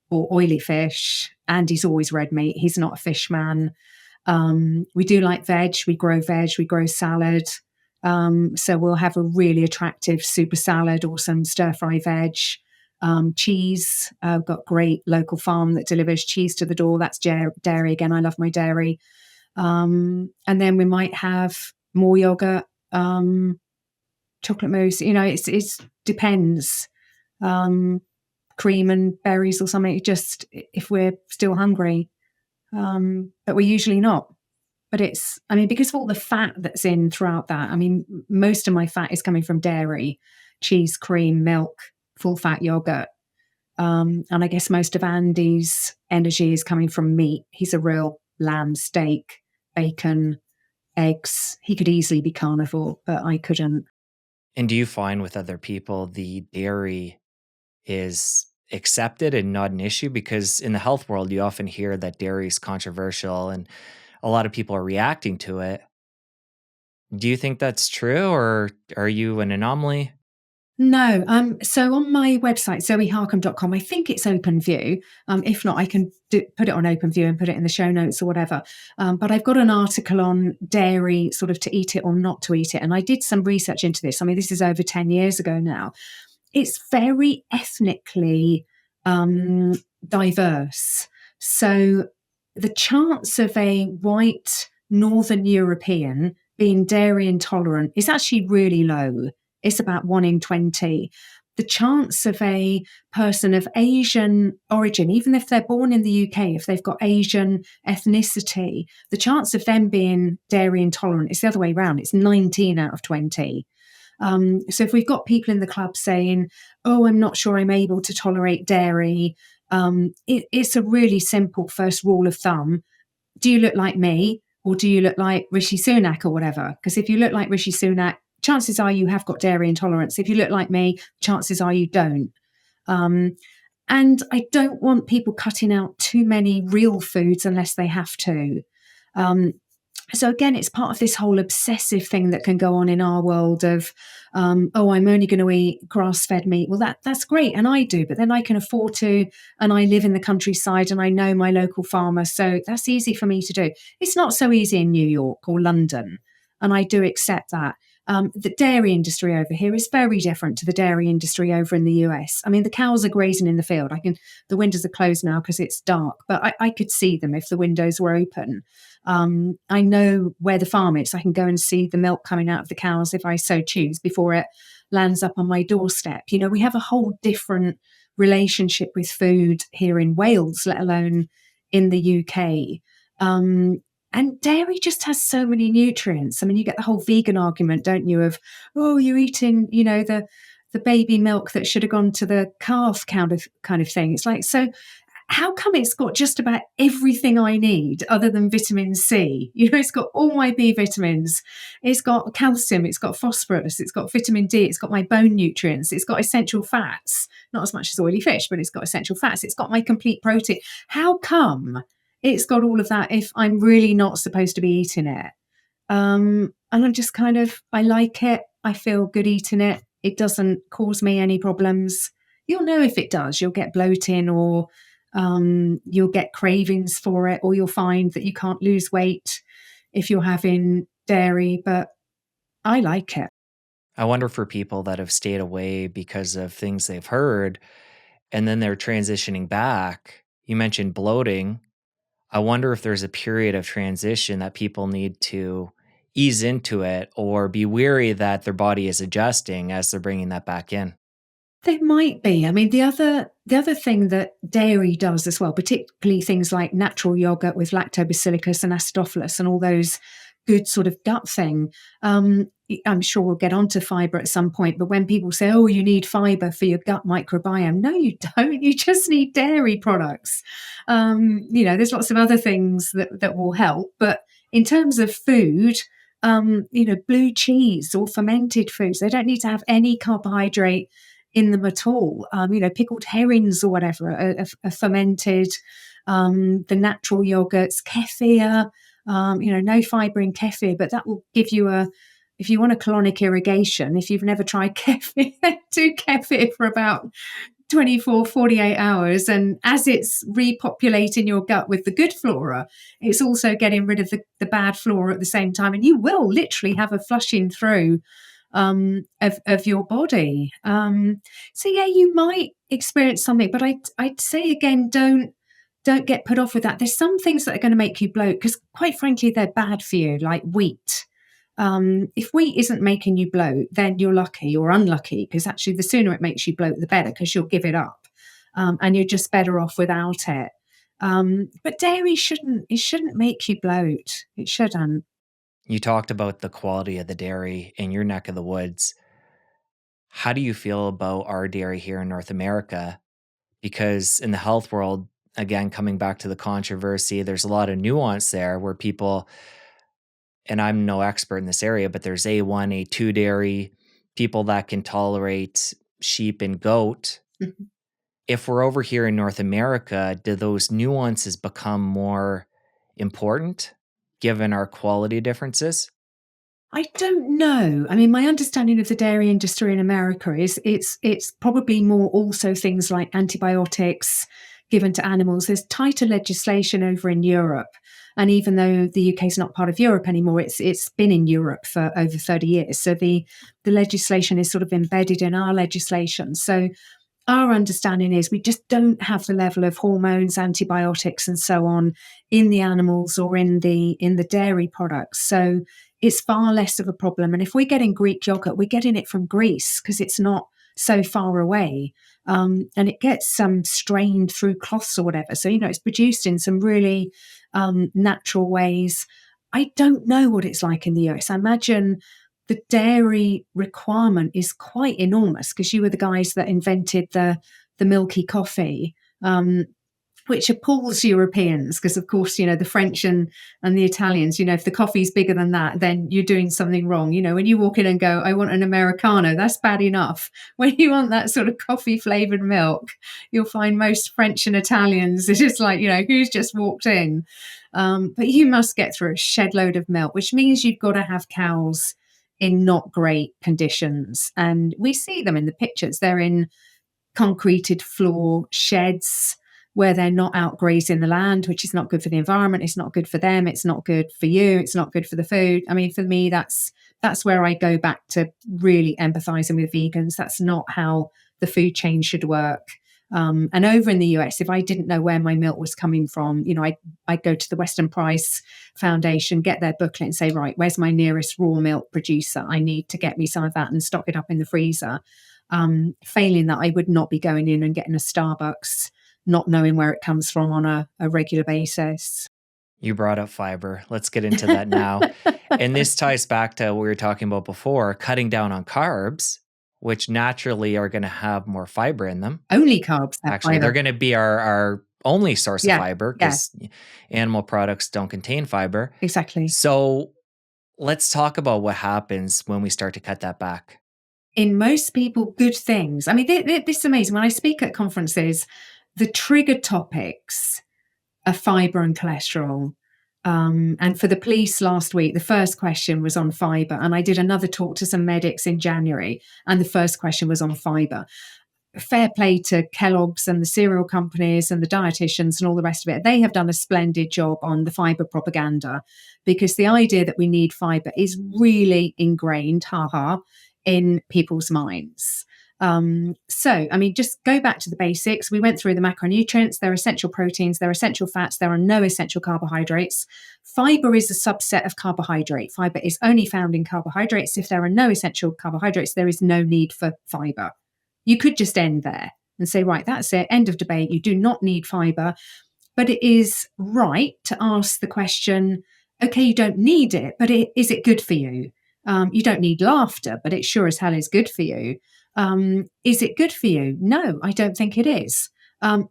or oily fish. Andy's always red meat. He's not a fish man. We do like veg. We grow salad. So we'll have a really attractive super salad or some stir fry veg. Cheese. I've got great local farm that delivers cheese to the door. That's dairy again. I love my dairy. And then we might have more yogurt, chocolate mousse. It depends. Cream and berries or something. Just if we're still hungry. But we're usually not. But because of all the fat that's in throughout that, most of my fat is coming from dairy, cheese, cream, milk, full fat yogurt. And I guess most of Andy's energy is coming from meat. He's a real lamb, steak, bacon, eggs. He could easily be carnivore, but I couldn't. And do you find with other people the dairy is accepted and not an issue? Because in the health world, you often hear that dairy is controversial and a lot of people are reacting to it. Do you think that's true, or are you an anomaly? No. So on my website, zoeharcombe.com, I think it's open view. If not, I can put it on open view and put it in the show notes or whatever. But I've got an article on dairy, sort of to eat it or not to eat it. And I did some research into this. This is over 10 years ago now. It's very ethnically diverse. So the chance of a white Northern European being dairy intolerant is actually really low. It's about 1 in 20. The chance of a person of Asian origin, even if they're born in the UK, if they've got Asian ethnicity, the chance of them being dairy intolerant is the other way around. It's 19 out of 20. So if we've got people in the club saying, oh, I'm not sure I'm able to tolerate dairy, it's a really simple first rule of thumb. Do you look like me, or do you look like Rishi Sunak or whatever? Because if you look like Rishi Sunak, chances are you have got dairy intolerance. If you look like me, chances are you don't. And I don't want people cutting out too many real foods unless they have to. So again, it's part of this whole obsessive thing that can go on in our world of, oh, I'm only going to eat grass-fed meat. Well, that's great, and I do, but then I can afford to, and I live in the countryside, and I know my local farmer, so that's easy for me to do. It's not so easy in New York or London, and I do accept that. The dairy industry over here is very different to the dairy industry over in the US. I mean, the cows are grazing in the field. The windows are closed now because it's dark, but I could see them if the windows were open. I know where the farm is. I can go and see the milk coming out of the cows if I so choose before it lands up on my doorstep. You know, we have a whole different relationship with food here in Wales, let alone in the UK. And dairy just has so many nutrients. I mean, you get the whole vegan argument, don't you, of, oh, you're eating, you know, the baby milk that should have gone to the calf kind of thing. It's like, so how come it's got just about everything I need other than vitamin C? You know, it's got all my B vitamins. It's got calcium. It's got phosphorus. It's got vitamin D. It's got my bone nutrients. It's got essential fats. Not as much as oily fish, but it's got essential fats. It's got my complete protein. How come it's got all of that if I'm really not supposed to be eating it? And I'm just I like it. I feel good eating it. It doesn't cause me any problems. You'll know if it does. You'll get bloating, or you'll get cravings for it, or you'll find that you can't lose weight if you're having dairy, but I like it. I wonder for people that have stayed away because of things they've heard and then they're transitioning back. You mentioned bloating. I wonder if there's a period of transition that people need to ease into it or be wary that their body is adjusting as they're bringing that back in. There might be. I mean, the other thing that dairy does as well, particularly things like natural yogurt with lactobacillus and acidophilus and all those good sort of gut thing. I'm sure we'll get onto fiber at some point, but when people say, oh, you need fiber for your gut microbiome, no, you don't. You just need dairy products. You know, there's lots of other things that will help, but in terms of food, you know, blue cheese or fermented foods, they don't need to have any carbohydrate in them at all. You know, pickled herrings or whatever are fermented. The natural yogurts, kefir, you know, no fiber in kefir, but that will give you if you want a colonic irrigation, if you've never tried kefir, do kefir for about 24, 48 hours. And as it's repopulating your gut with the good flora, it's also getting rid of the bad flora at the same time. And you will literally have a flushing through of your body. So yeah, you might experience something, but I'd say again, don't get put off with that. There's some things that are going to make you bloat because quite frankly, they're bad for you, like wheat. If wheat isn't making you bloat, then you're lucky or unlucky, because actually the sooner it makes you bloat, the better, because you'll give it up. And you're just better off without it. But dairy shouldn't make you bloat. It shouldn't. You talked about the quality of the dairy in your neck of the woods. How do you feel about our dairy here in North America? Because in the health world, again, coming back to the controversy, there's a lot of nuance there where people, and I'm no expert in this area, but there's A1, A2 dairy, people that can tolerate sheep and goat. Mm-hmm. If we're over here in North America, do those nuances become more important given our quality differences? I don't know. I mean, my understanding of the dairy industry in America is it's probably more also things like antibiotics given to animals. There's tighter legislation over in Europe. And even though the UK is not part of Europe anymore, it's been in Europe for over 30 years. So the legislation is sort of embedded in our legislation. So our understanding is we just don't have the level of hormones, antibiotics, and so on in the animals or in the dairy products. So it's far less of a problem. And if we're getting Greek yogurt, we're getting it from Greece because it's not so far away. And it gets strained through cloths or whatever. So, it's produced in some really natural ways. I don't know what it's like in the US. I imagine the dairy requirement is quite enormous because you were the guys that invented the milky coffee, which appalls Europeans because, of course, the French and the Italians, if the coffee's bigger than that, then you're doing something wrong. When you walk in and go, I want an Americano, that's bad enough. When you want that sort of coffee flavored milk, you'll find most French and Italians are just like, who's just walked in? But you must get through a shed load of milk, which means you've got to have cows in not great conditions. And we see them in the pictures. They're in concreted floor sheds where they're not out grazing the land, which is not good for the environment. It's not good for them. It's not good for you. It's not good for the food. I mean, for me, that's where I go back to really empathizing with vegans. That's not how the food chain should work. And over in the US, if I didn't know where my milk was coming from, I'd go to the Western Price Foundation, get their booklet and say, right, where's my nearest raw milk producer? I need to get me some of that and stock it up in the freezer. Failing that, I would not be going in and getting a Starbucks, not knowing where it comes from on a regular basis. You brought up fiber. Let's get into that now. And this ties back to what we were talking about before, cutting down on carbs, which naturally are going to have more fiber in them. Only carbs. Actually, they're going to be our only source of fiber because animal products don't contain fiber. Exactly. So let's talk about what happens when we start to cut that back. In most people, good things. I mean, this is amazing. When I speak at conferences, the trigger topics are fiber and cholesterol. And for the police last week, the first question was on fiber. And I did another talk to some medics in January, and the first question was on fiber. Fair play to Kellogg's and the cereal companies and the dietitians and all the rest of it. They have done a splendid job on the fiber propaganda, because the idea that we need fiber is really ingrained, in people's minds. So, I mean, just go back to the basics. We went through the macronutrients. There are essential proteins, there are essential fats, there are no essential carbohydrates. Fiber is a subset of carbohydrate. Fiber is only found in carbohydrates. If there are no essential carbohydrates, there is no need for fiber. You could just end there and say, right, that's it, end of debate. You do not need fiber. But it is right to ask the question, okay, you don't need it, but is it good for you? You don't need laughter, but it sure as hell is good for you. Is it good for you? No, I don't think it is.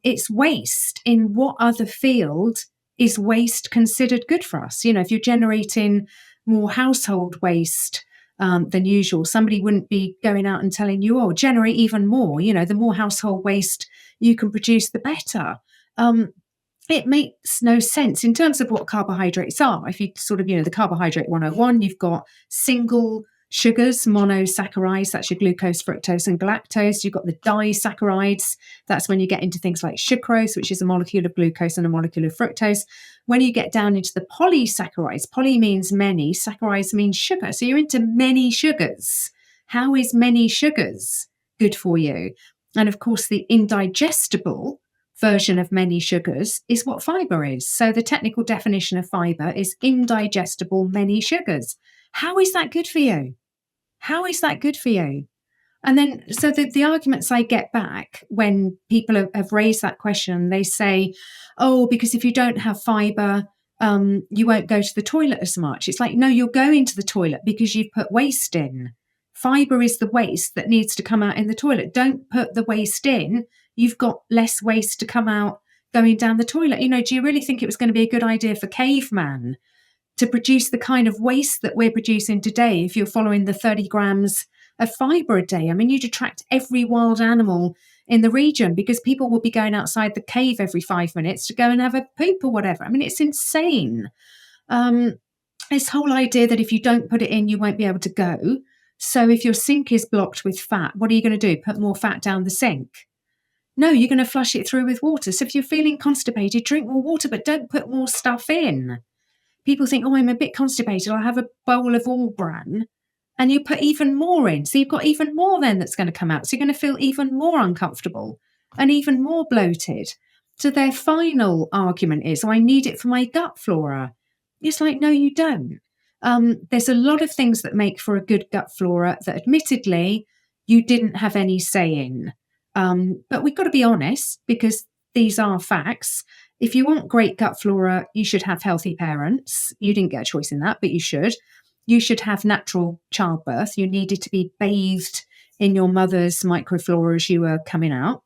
It's waste. In what other field is waste considered good for us? If you're generating more household waste than usual, somebody wouldn't be going out and telling you, oh, generate even more. The more household waste you can produce, the better. It makes no sense in terms of what carbohydrates are. If you sort of, the carbohydrate 101, you've got single sugars, monosaccharides, that's your glucose, fructose, and galactose. You've got the disaccharides. That's when you get into things like sucrose, which is a molecule of glucose and a molecule of fructose. When you get down into the polysaccharides, poly means many, saccharides means sugar. So you're into many sugars. How is many sugars good for you? And of course, the indigestible version of many sugars is what fiber is. So the technical definition of fiber is indigestible many sugars. How is that good for you? How is that good for you? And then, so the arguments I get back when people have raised that question, they say, oh, because if you don't have fiber, you won't go to the toilet as much. It's like, no, you're going to the toilet because you've put waste in. Fiber is the waste that needs to come out in the toilet. Don't put the waste in. You've got less waste to come out going down the toilet. Do you really think it was going to be a good idea for caveman to produce the kind of waste that we're producing today if you're following the 30 grams of fiber a day? I mean, you'd attract every wild animal in the region because people will be going outside the cave every 5 minutes to go and have a poop or whatever. I mean, it's insane. This whole idea that if you don't put it in, you won't be able to go. So if your sink is blocked with fat, what are you going to do? Put more fat down the sink? No, you're going to flush it through with water. So if you're feeling constipated, drink more water, but don't put more stuff in. People think, oh, I'm a bit constipated, I'll have a bowl of all bran. And you put even more in. So you've got even more then that's going to come out. So you're going to feel even more uncomfortable and even more bloated. So their final argument is, oh, I need it for my gut flora. It's like, no, you don't. There's a lot of things that make for a good gut flora that admittedly you didn't have any say in. But we've got to be honest, because these are facts. If you want great gut flora, you should have healthy parents. You didn't get a choice in that, but you should. You should have natural childbirth. You needed to be bathed in your mother's microflora as you were coming out.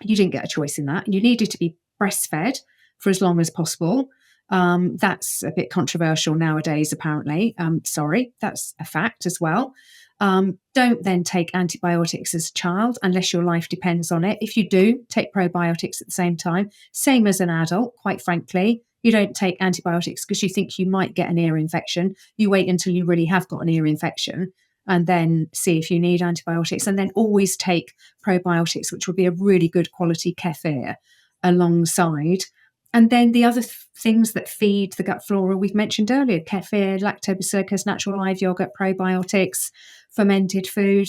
You didn't get a choice in that. And you needed to be breastfed for as long as possible. That's a bit controversial nowadays, apparently. Sorry, that's a fact as well. Don't then take antibiotics as a child unless your life depends on it. If you do, take probiotics at the same time. Same as an adult, quite frankly. You don't take antibiotics because you think you might get an ear infection. You wait until you really have got an ear infection and then see if you need antibiotics. And then always take probiotics, which would be a really good quality kefir alongside. And then the other things that feed the gut flora we've mentioned earlier: kefir, lactobacillus, natural live yogurt, probiotics, fermented food.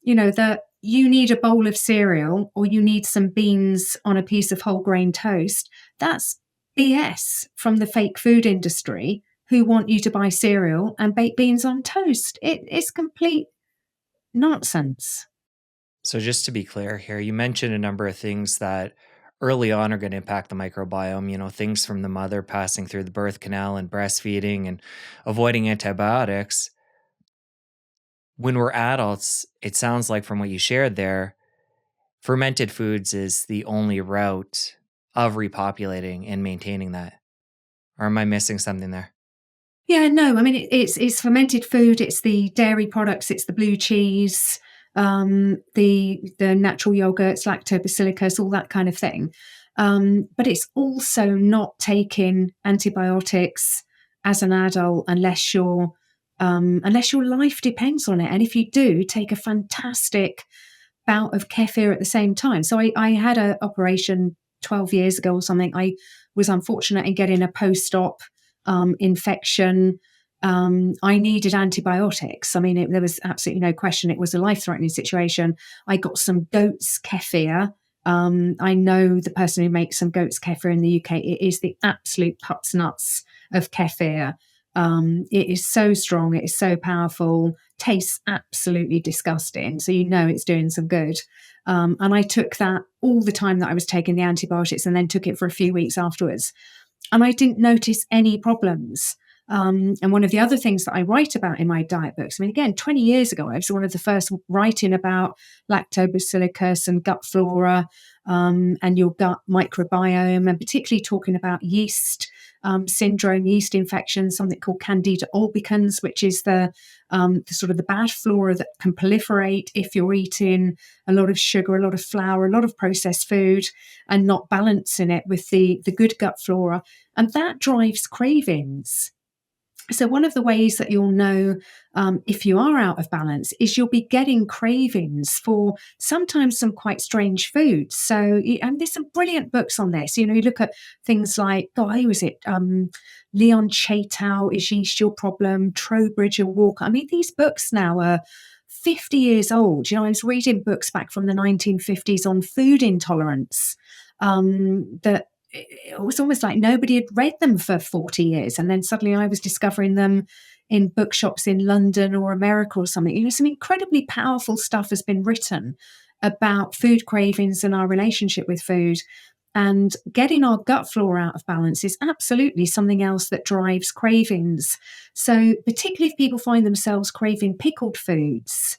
That you need a bowl of cereal or you need some beans on a piece of whole grain toast. That's BS from the fake food industry, who want you to buy cereal and baked beans on toast. It's complete nonsense. So just to be clear here, you mentioned a number of things that early on are going to impact the microbiome, things from the mother passing through the birth canal and breastfeeding and avoiding antibiotics. When we're adults, it sounds like from what you shared there, fermented foods is the only route of repopulating and maintaining that. Or am I missing something there? Yeah, no, I mean, it's fermented food, it's the dairy products, it's the blue cheese, the natural yogurts, lactobacillus, all that kind of thing. But it's also not taking antibiotics as an adult unless your life depends on it. And if you do, take a fantastic bout of kefir at the same time. So I had an operation 12 years ago or something. I was unfortunate in getting a post-op infection. I needed antibiotics. I mean, there was absolutely no question. It was a life-threatening situation. I got some goat's kefir. I know the person who makes some goat's kefir in the UK. It is the absolute puts nuts of kefir. It is so strong. It is so powerful. Tastes absolutely disgusting. So it's doing some good. And I took that all the time that I was taking the antibiotics, and then took it for a few weeks afterwards. And I didn't notice any problems. And one of the other things that I write about in my diet books, I mean, again, 20 years ago, I was one of the first writing about lactobacillus and gut flora, and your gut microbiome, and particularly talking about yeast syndrome, yeast infections, something called Candida albicans, which is the sort of the bad flora that can proliferate if you're eating a lot of sugar, a lot of flour, a lot of processed food, and not balancing it with the good gut flora. And that drives cravings. So one of the ways that you'll know if you are out of balance is you'll be getting cravings for sometimes some quite strange foods. So, and there's some brilliant books on this. You look at things like, who was it? Leon Chatow, Is Yeast Your Problem? Trowbridge and Walker. I mean, these books now are 50 years old. I was reading books back from the 1950s on food intolerance that it was almost like nobody had read them for 40 years. And then suddenly I was discovering them in bookshops in London or America or something. Some incredibly powerful stuff has been written about food cravings and our relationship with food. And getting our gut flora out of balance is absolutely something else that drives cravings. So particularly if people find themselves craving pickled foods,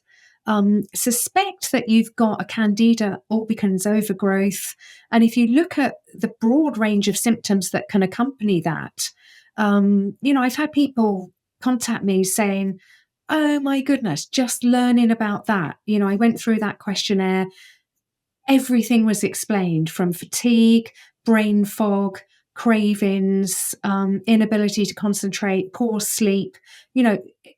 suspect that you've got a Candida albicans overgrowth. And if you look at the broad range of symptoms that can accompany that, I've had people contact me saying, oh my goodness, just learning about that. I went through that questionnaire. Everything was explained, from fatigue, brain fog, cravings, inability to concentrate, poor sleep.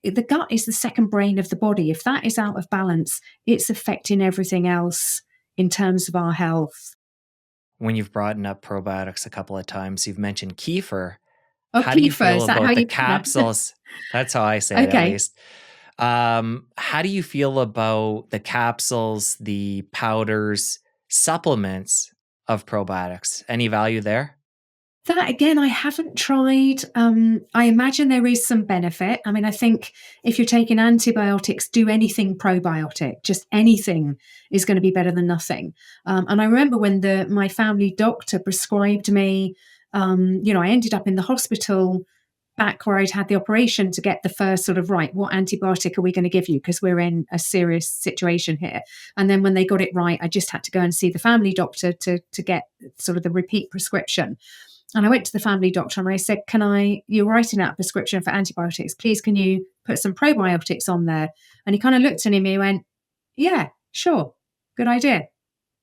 The gut is the second brain of the body. If that is out of balance, it's affecting everything else in terms of our health. When you've brought up probiotics a couple of times, you've mentioned kefir. Oh, how do you feel is that about how the you capsules? That's how I say it, at least. How do you feel about the capsules, the powders, supplements of probiotics? Any value there? That again, I haven't tried. I imagine there is some benefit. I mean, I think if you're taking antibiotics, do anything probiotic. Just anything is going to be better than nothing. And I remember when my family doctor prescribed me, I ended up in the hospital back where I'd had the operation to get the first sort of, right, what antibiotic are we going to give you? Because we're in a serious situation here. And then when they got it right, I just had to go and see the family doctor to get sort of the repeat prescription. And I went to the family doctor and I said, you're writing out a prescription for antibiotics. Please, can you put some probiotics on there? And he kind of looked at me and went, yeah, sure. Good idea.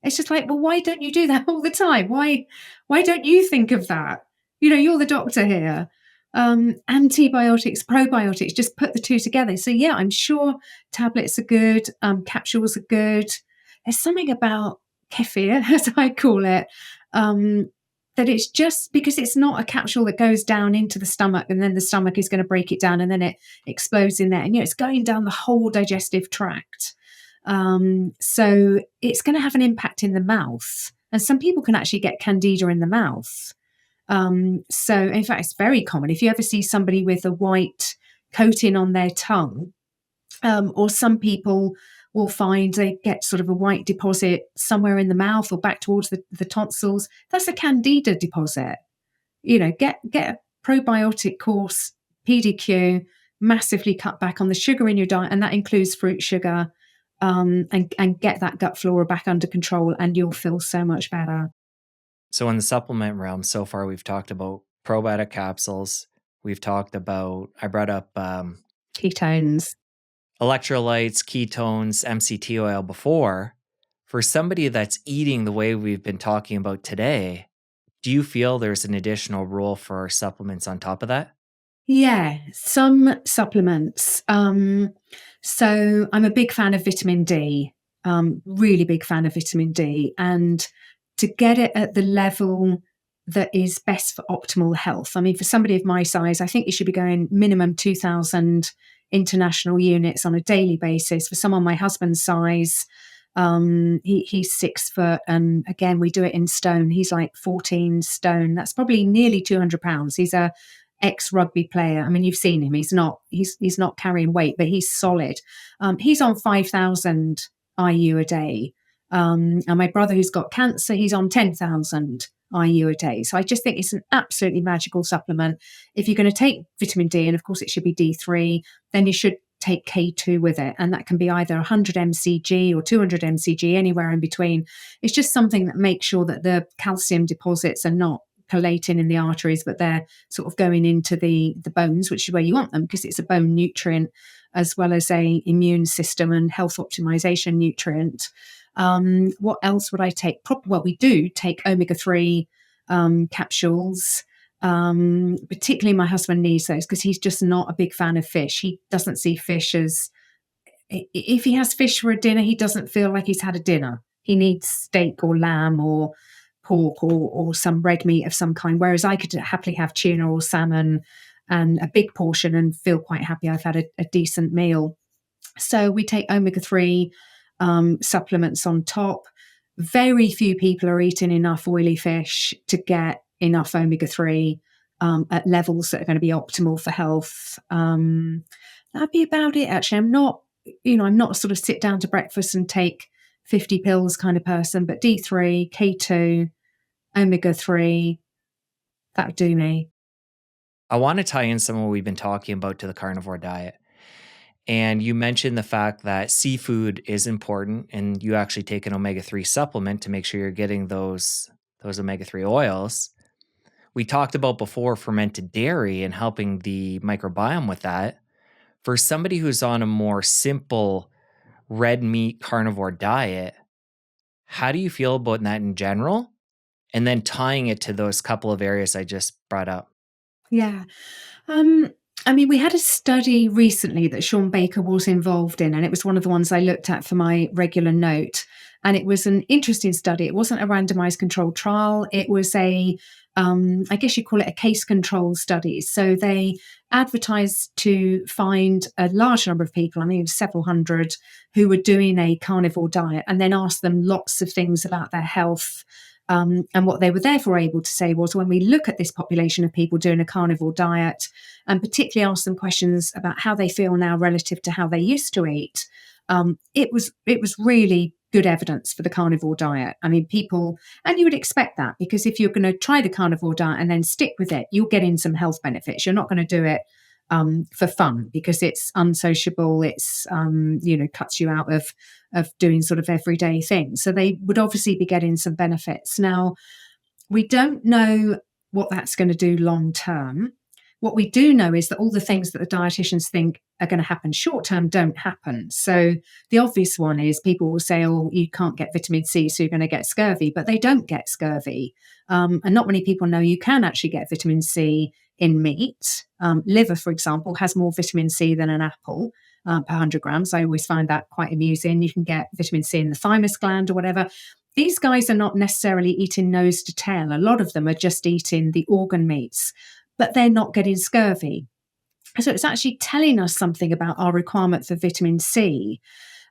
It's just like, well, why don't you do that all the time? Why don't you think of that? You're the doctor here. Antibiotics, probiotics, just put the two together. So yeah, I'm sure tablets are good. Capsules are good. There's something about kefir, as I call it, that it's just because it's not a capsule that goes down into the stomach and then the stomach is going to break it down and then it explodes in there. And it's going down the whole digestive tract. So it's going to have an impact in the mouth. And some people can actually get candida in the mouth. So in fact, it's very common. If you ever see somebody with a white coating on their tongue, or some people will find they get sort of a white deposit somewhere in the mouth or back towards the tonsils, that's a candida deposit. Get a probiotic course, PDQ, massively cut back on the sugar in your diet, and that includes fruit sugar, and get that gut flora back under control, and you'll feel so much better. So in the supplement realm, so far we've talked about probiotic capsules. We've talked about, I brought up Ketones. electrolytes, ketones, MCT oil before. For somebody that's eating the way we've been talking about today, do you feel there's an additional role for supplements on top of that? Yeah, some supplements. So I'm a big fan of vitamin D, really big fan of vitamin D. And to get it at the level that is best for optimal health, I mean, for somebody of my size, I think you should be going minimum 2,000 international units on a daily basis. For someone my husband's size, he's 6 foot, and again, we do it in stone. He's like 14 stone. That's probably nearly 200 pounds. He's a ex-rugby player. I mean, you've seen him. He's not carrying weight, but he's solid. He's on 5,000 IU a day. And my brother, who's got cancer, he's on 10,000 IU a day. So I just think it's an absolutely magical supplement. If you're going to take vitamin D, and of course it should be D3, then you should take K2 with it. And that can be either 100 mcg or 200 mcg, anywhere in between. It's just something that makes sure that the calcium deposits are not collating in the arteries, but they're sort of going into the bones, which is where you want them, because it's a bone nutrient as well as a immune system and health optimization nutrient. What else would I take? Well, we do take omega-3 capsules. Particularly my husband needs those because he's just not a big fan of fish. He doesn't see fish as, if he has fish for a dinner, he doesn't feel like he's had a dinner. He needs steak or lamb or pork or some red meat of some kind, whereas I could happily have tuna or salmon and a big portion and feel quite happy I've had a decent meal. So we take omega-3 supplements on top. Very few people are eating enough oily fish to get enough omega-3 at levels that are going to be optimal for health. That'd be about it, actually. I'm not a sort of sit down to breakfast and take 50 pills kind of person, but D3, K2, omega-3, that would do me. I want to tie in some of what we've been talking about to the carnivore diet. And you mentioned the fact that seafood is important, and you actually take an omega-3 supplement to make sure you're getting those omega-3 oils. We talked about before fermented dairy and helping the microbiome with that. For somebody who's on a more simple red meat carnivore diet, how do you feel about that in general? And then tying it to those couple of areas I just brought up. Yeah. I mean, we had a study recently that Sean Baker was involved in, and it was one of the ones I looked at for my regular note. And it was an interesting study. It wasn't a randomized controlled trial. It was I guess you call it a case control study. So they advertised to find a large number of people, I mean, several hundred, who were doing a carnivore diet, and then asked them lots of things about their health, And what they were therefore able to say was, when we look at this population of people doing a carnivore diet, and particularly ask them questions about how they feel now relative to how they used to eat, it was really good evidence for the carnivore diet. I mean, people, and you would expect that, because if you're going to try the carnivore diet and then stick with it, you'll get in some health benefits. You're not going to do it for fun, because it's unsociable. It's cuts you out of doing sort of everyday things. So they would obviously be getting some benefits. Now, we don't know what that's going to do long term. What we do know is that all the things that the dietitians think are going to happen short term don't happen. So the obvious one is, people will say, oh, you can't get vitamin C, so you're going to get scurvy, but they don't get scurvy. And not many people know you can actually get vitamin C in meat. Liver, for example, has more vitamin C than an apple per 100 grams. I always find that quite amusing. You can get vitamin C in the thymus gland or whatever. These guys are not necessarily eating nose to tail. A lot of them are just eating the organ meats, but they're not getting scurvy. So it's actually telling us something about our requirement for vitamin C.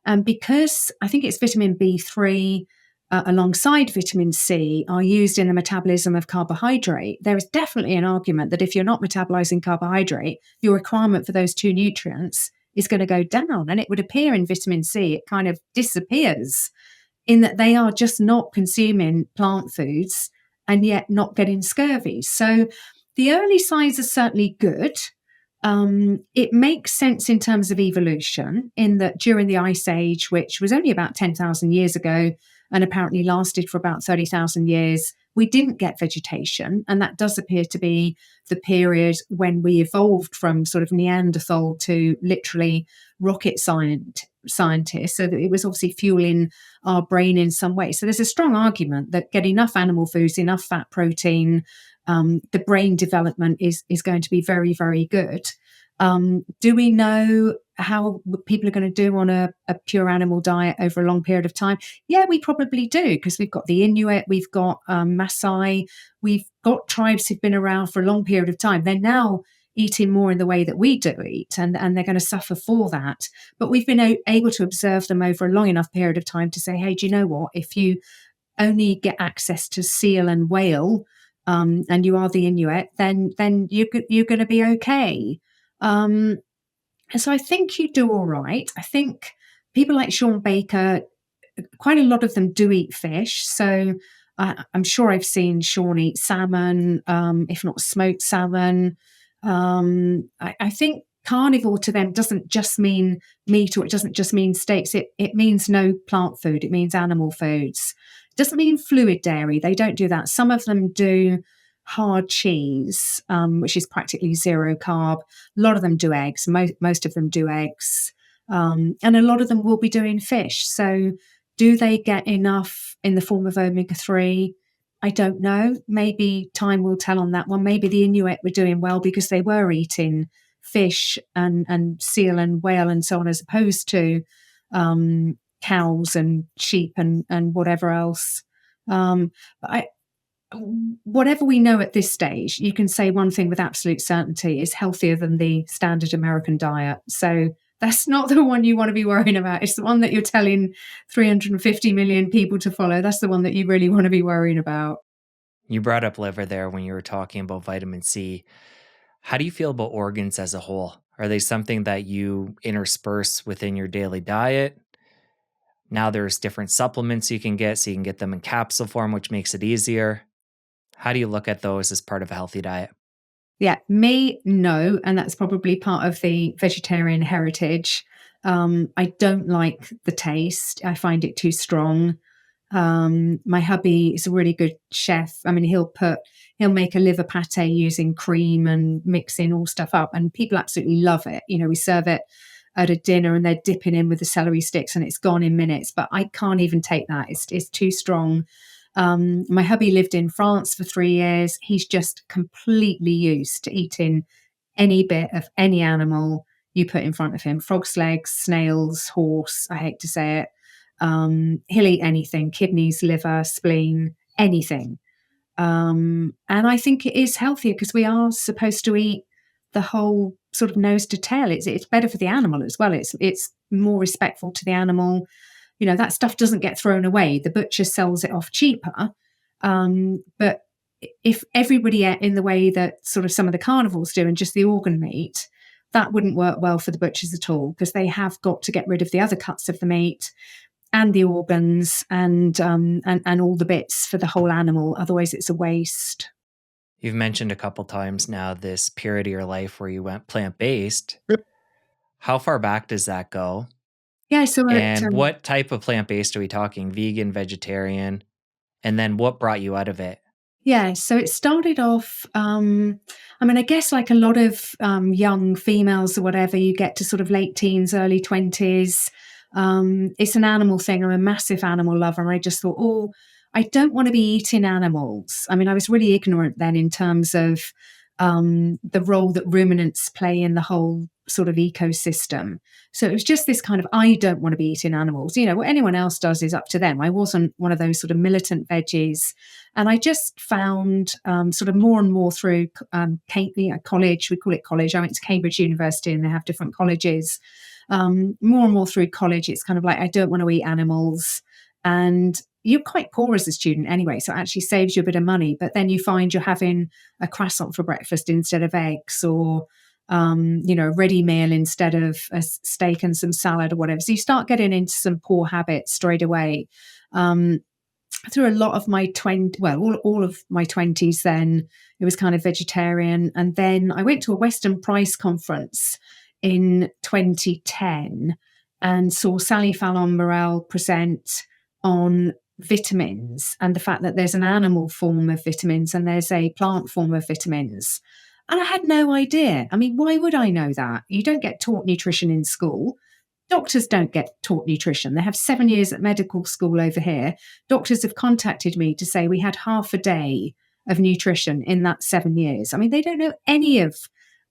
And because I think it's vitamin B3 alongside vitamin C are used in the metabolism of carbohydrate, there is definitely an argument that if you're not metabolizing carbohydrate, your requirement for those two nutrients is going to go down. And it would appear in vitamin C, it kind of disappears, in that they are just not consuming plant foods and yet not getting scurvy. So the early signs are certainly good. It makes sense in terms of evolution, in that during the Ice Age, which was only about 10,000 years ago and apparently lasted for about 30,000 years, we didn't get vegetation. And that does appear to be the period when we evolved from sort of Neanderthal to literally rocket scientists. So that it was obviously fueling our brain in some way. So there's a strong argument that get enough animal foods, enough fat, protein, the brain development is going to be very, very good. Do we know how people are going to do on a pure animal diet over a long period of time? Yeah, we probably do, because we've got the Inuit, we've got Maasai, we've got tribes who've been around for a long period of time. They're now eating more in the way that we do eat, and they're going to suffer for that. But we've been able to observe them over a long enough period of time to say, hey, do you know what? If you only get access to seal and whale, and you are the Inuit, then you're going to be okay. And so I think you do all right. I think people like Sean Baker, quite a lot of them do eat fish. So I'm sure I've seen Sean eat salmon, if not smoked salmon. I think carnivore to them doesn't just mean meat, or it doesn't just mean steaks. It means no plant food. It means animal foods. It doesn't mean fluid dairy. They don't do that. Some of them do hard cheese, which is practically zero carb. A lot of them do eggs. Most of them do eggs. And a lot of them will be doing fish. So do they get enough in the form of omega-3? I don't know. Maybe time will tell on that one. Maybe the Inuit were doing well because they were eating fish and seal and whale and so on, as opposed to cows and sheep and whatever else. Whatever we know at this stage, you can say one thing with absolute certainty: is healthier than the standard American diet. So that's not the one you want to be worrying about. It's the one that you're telling 350 million people to follow. That's the one that you really want to be worrying about. You brought up liver there when you were talking about vitamin C. How do you feel about organs as a whole? Are they something that you intersperse within your daily diet? Now there's different supplements you can get, so you can get them in capsule form, which makes it easier. How do you look at those as part of a healthy diet? Yeah, me, no. And that's probably part of the vegetarian heritage. I don't like the taste. I find it too strong. My hubby is a really good chef. I mean, he'll make a liver pate using cream and mixing all stuff up, and people absolutely love it. You know, we serve it at a dinner and they're dipping in with the celery sticks and it's gone in minutes, but I can't even take that. It's too strong. My hubby lived in France for 3 years. He's just completely used to eating any bit of any animal you put in front of him: frog's legs, snails, horse. I hate to say it. He'll eat anything: kidneys, liver, spleen, anything. And I think it is healthier because we are supposed to eat the whole sort of nose to tail. It's better for the animal as well. It's more respectful to the animal. You know, that stuff doesn't get thrown away. The butcher sells it off cheaper, But if everybody ate in the way that sort of some of the carnivores do and just the organ meat, that wouldn't work well for the butchers at all, because they have got to get rid of the other cuts of the meat and the organs and all the bits for the whole animal. Otherwise, it's a waste. You've mentioned a couple times now this period of your life where you went plant-based. How far back does that go? Yeah, so And what type of plant-based are we talking? Vegan, vegetarian? And then what brought you out of it? yeah, so it started off, I mean, I guess like a lot of young females or whatever, you get to sort of late teens, early 20s. It's an animal thing. I'm a massive animal lover. And I just thought, oh, I don't want to be eating animals. I mean, I was really ignorant then in terms of the role that ruminants play in the whole sort of ecosystem. So it was just this kind of, I don't want to be eating animals. You know, what anyone else does is up to them. I wasn't one of those sort of militant veggies. And I just found sort of more and more through college, we call it college. I went to Cambridge University and they have different colleges. More and more through college, it's kind of like, I don't want to eat animals. And you're quite poor as a student anyway, so it actually saves you a bit of money. But then you find you're having a croissant for breakfast instead of eggs, or a ready meal instead of a steak and some salad or whatever. So you start getting into some poor habits straight away. Through a lot of my all of my 20s, then it was kind of vegetarian. And then I went to a Western Price conference in 2010 and saw Sally Fallon Morell present on vitamins and the fact that there's an animal form of vitamins and there's a plant form of vitamins. And I had no idea. I mean, why would I know that? You don't get taught nutrition in school. Doctors don't get taught nutrition. They have 7 years at medical school over here. Doctors have contacted me to say we had half a day of nutrition in that 7 years. I mean, they don't know any of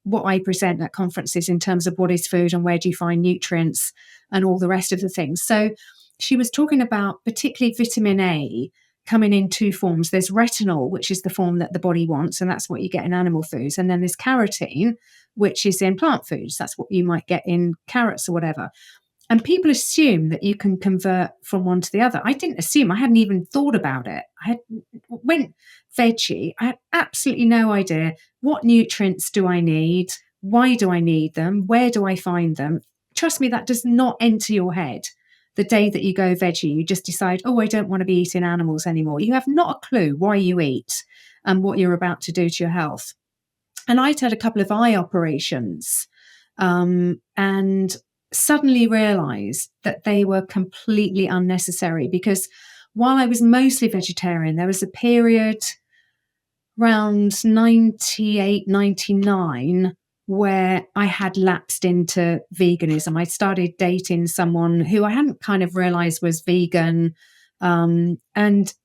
what I present at conferences in terms of what is food and where do you find nutrients and all the rest of the things. So she was talking about particularly vitamin A coming in two forms. There's retinol, which is the form that the body wants, and that's what you get in animal foods. And then there's carotene, which is in plant foods. That's what you might get in carrots or whatever. And people assume that you can convert from one to the other. I didn't assume. I hadn't even thought about it. Went veggie. I had absolutely no idea. What nutrients do I need? Why do I need them? Where do I find them? Trust me, that does not enter your head. The day that you go veggie, you just decide, oh, I don't want to be eating animals anymore. You have not a clue why you eat and what you're about to do to your health. And I'd had a couple of eye operations and suddenly realized that they were completely unnecessary, because while I was mostly vegetarian, there was a period around 98, 99 where I had lapsed into veganism. I started dating someone who I hadn't kind of realized was vegan. And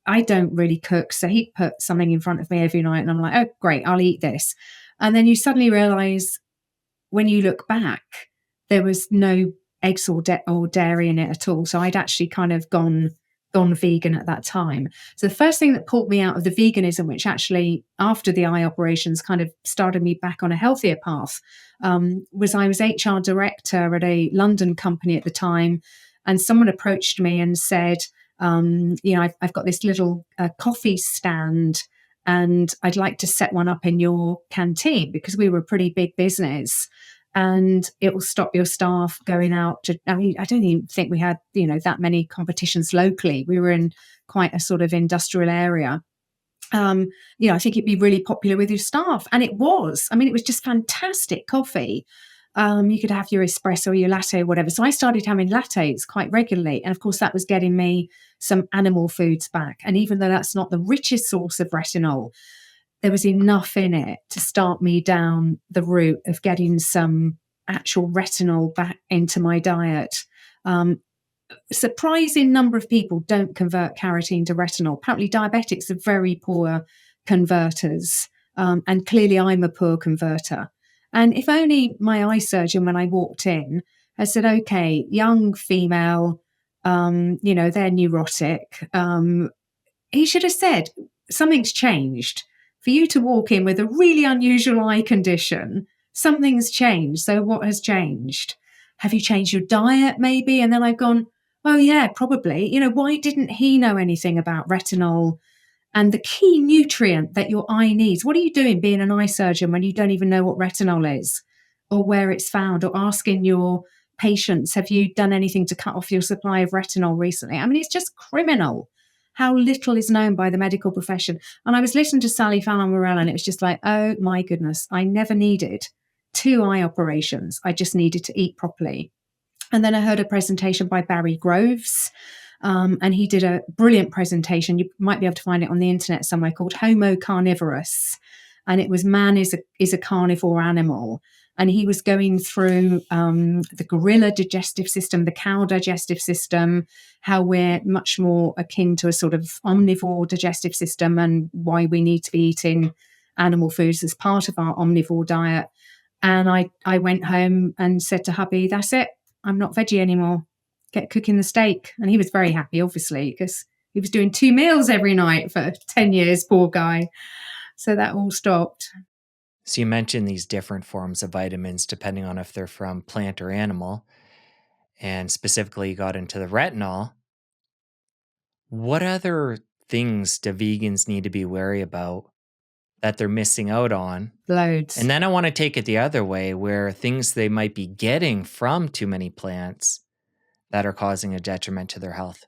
I don't really cook. So he'd put something in front of me every night and I'm like, oh, great, I'll eat this. And then you suddenly realize when you look back, there was no eggs or dairy in it at all. So I'd actually kind of gone vegan at that time. So the first thing that pulled me out of the veganism, which actually after the eye operations kind of started me back on a healthier path, was I was HR director at a London company at the time. And someone approached me and said, I've got this little coffee stand and I'd like to set one up in your canteen, because we were a pretty big business. And it will stop your staff going out to, I mean, I don't even think we had, that many competitions locally. We were in quite a sort of industrial area. I think it'd be really popular with your staff. And it was. I mean, it was just fantastic coffee. You could have your espresso or your latte or whatever. So I started having lattes quite regularly. And of course, that was getting me some animal foods back. And even though that's not the richest source of retinol, there was enough in it to start me down the route of getting some actual retinol back into my diet. Surprising number of people don't convert carotene to retinol. Apparently diabetics are very poor converters. And clearly I'm a poor converter. And if only my eye surgeon, when I walked in, had said, okay, young female, they're neurotic. He should have said, something's changed. For you to walk in with a really unusual eye condition, something's changed. So what has changed? Have you changed your diet maybe? And then I've gone, oh yeah, probably. Why didn't he know anything about retinol And the key nutrient that your eye needs, what are you doing being an eye surgeon when you don't even know what retinol is or where it's found, or asking your patients, have you done anything to cut off your supply of retinol recently? I mean, it's just criminal how little is known by the medical profession. And I was listening to Sally Fallon Morell, and it was just like, oh my goodness, I never needed 2 eye operations. I just needed to eat properly. And then I heard a presentation by Barry Groves, and he did a brilliant presentation. You might be able to find it on the internet somewhere, called Homo Carnivorous. And it was man is a carnivore animal. And he was going through the gorilla digestive system, the cow digestive system, how we're much more akin to a sort of omnivore digestive system, and why we need to be eating animal foods as part of our omnivore diet. And I went home and said to hubby, that's it, I'm not veggie anymore. Get cooking the steak. And he was very happy, obviously, because he was doing 2 meals every night for 10 years, poor guy. So that all stopped. So you mentioned these different forms of vitamins depending on if they're from plant or animal, and specifically you got into the retinol. What other things do vegans need to be wary about that they're missing out on? Loads. And then I want to take it the other way, where things they might be getting from too many plants that are causing a detriment to their health.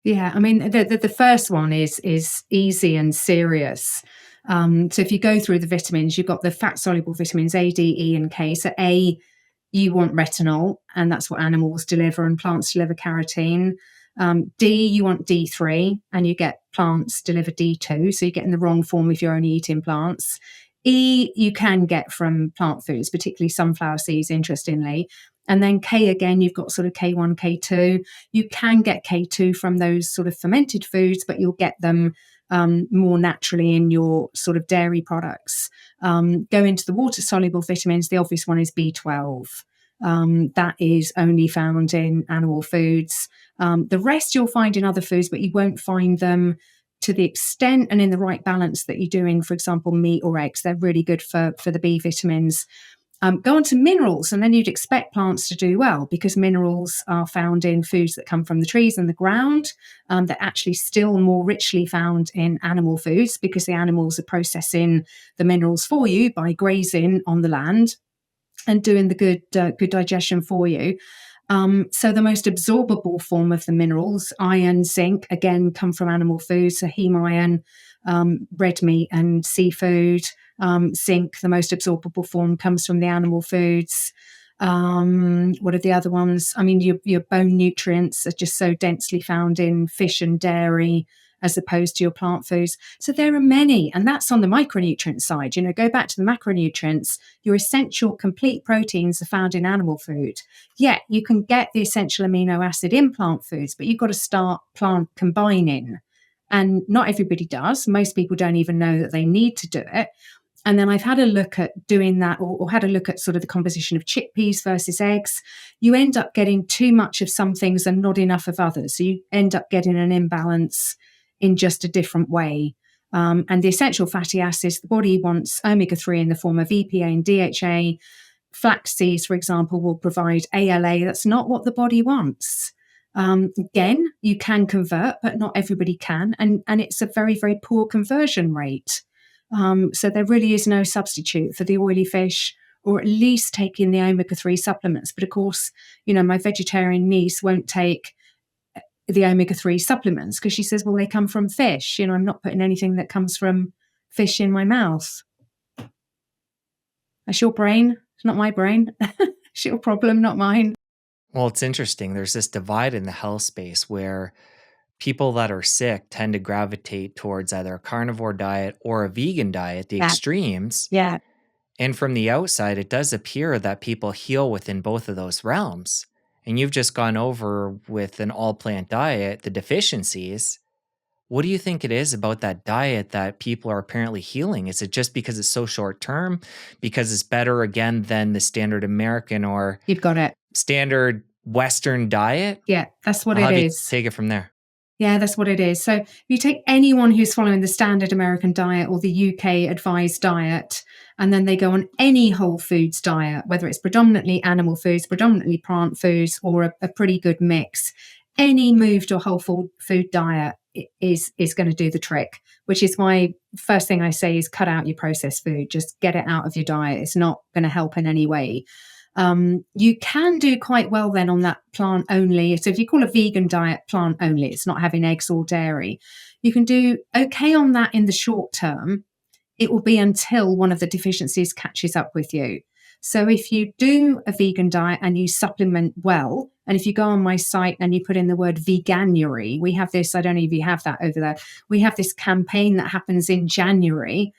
Yeah, I mean, the first one is easy and serious. So if you go through the vitamins, you've got the fat-soluble vitamins A, D, E, and K. So A, you want retinol, and that's what animals deliver, and plants deliver carotene. D, you want D3, and you get plants deliver D2. So you're getting the wrong form if you're only eating plants. E, you can get from plant foods, particularly sunflower seeds, interestingly. And then K again, you've got sort of K1, K2. You can get K2 from those sort of fermented foods, but you'll get them more naturally in your sort of dairy products. Go into the water-soluble vitamins. The obvious one is B12. That is only found in animal foods. The rest you'll find in other foods, but you won't find them to the extent and in the right balance that you're doing, for example, meat or eggs. They're really good for the B vitamins. Go on to minerals, and then you'd expect plants to do well, because minerals are found in foods that come from the trees and the ground. They're actually still more richly found in animal foods, because the animals are processing the minerals for you by grazing on the land and doing the good digestion for you. So the most absorbable form of the minerals, iron, zinc, again, come from animal foods. So heme iron, red meat and seafood. Zinc, the most absorbable form, comes from the animal foods. What are the other ones? I mean, your bone nutrients are just so densely found in fish and dairy, as opposed to your plant foods. So there are many, and that's on the micronutrient side. Go back to the macronutrients. Your essential complete proteins are found in animal food. Yeah, you can get the essential amino acid in plant foods, but you've got to start plant combining. And not everybody does. Most people don't even know that they need to do it. And then I've had a look at doing that, or had a look at sort of the composition of chickpeas versus eggs. You end up getting too much of some things and not enough of others. So you end up getting an imbalance in just a different way. And the essential fatty acids, the body wants omega-3 in the form of EPA and DHA. Flax seeds, for example, will provide ALA. That's not what the body wants. Again, you can convert, but not everybody can. And it's a very, very poor conversion rate. So there really is no substitute for the oily fish, or at least taking the omega-3 supplements. But of course, my vegetarian niece won't take the omega-3 supplements because she says, well, they come from fish. I'm not putting anything that comes from fish in my mouth. That's your brain. It's not my brain. It's your problem, not mine. Well, it's interesting. There's this divide in the health space where people that are sick tend to gravitate towards either a carnivore diet or a vegan diet, the extremes. Yeah. And from the outside, it does appear that people heal within both of those realms. And you've just gone over with an all-plant diet, the deficiencies. What do you think it is about that diet that people are apparently healing? Is it just because it's so short-term? Because it's better, again, than the standard American or You've got it. standard Western diet? Yeah, that's what I'll it have is. you take it from there. Yeah, that's what it is. So if you take anyone who's following the standard American diet or the UK advised diet, and then they go on any whole foods diet, whether it's predominantly animal foods, predominantly plant foods, or a pretty good mix, any move to a whole food diet is going to do the trick, which is why first thing I say is cut out your processed food. Just get it out of your diet. It's not going to help in any way. You can do quite well then on that plant only. So if you call a vegan diet plant only, it's not having eggs or dairy. You can do okay on that in the short term. It will be until one of the deficiencies catches up with you. So if you do a vegan diet and you supplement well, and if you go on my site and you put in the word veganuary, we have this, I don't know if you have that over there, we have this campaign that happens in January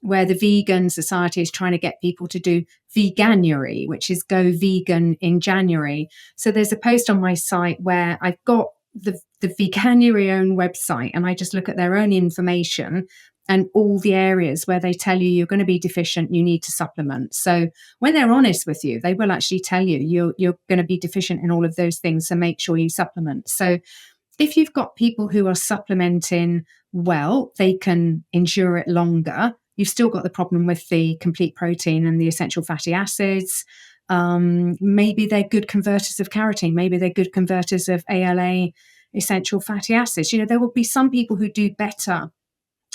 where the Vegan Society is trying to get people to do veganuary, which is go vegan in January. So there's a post on my site where I've got the Veganuary own website, and I just look at their own information and all the areas where they tell you you're going to be deficient, you need to supplement. So when they're honest with you, they will actually tell you you're going to be deficient in all of those things, so make sure you supplement. So if you've got people who are supplementing well, they can endure it longer. You've still got the problem with the complete protein and the essential fatty acids. Maybe they're good converters of carotene. Maybe they're good converters of ALA, essential fatty acids. There will be some people who do better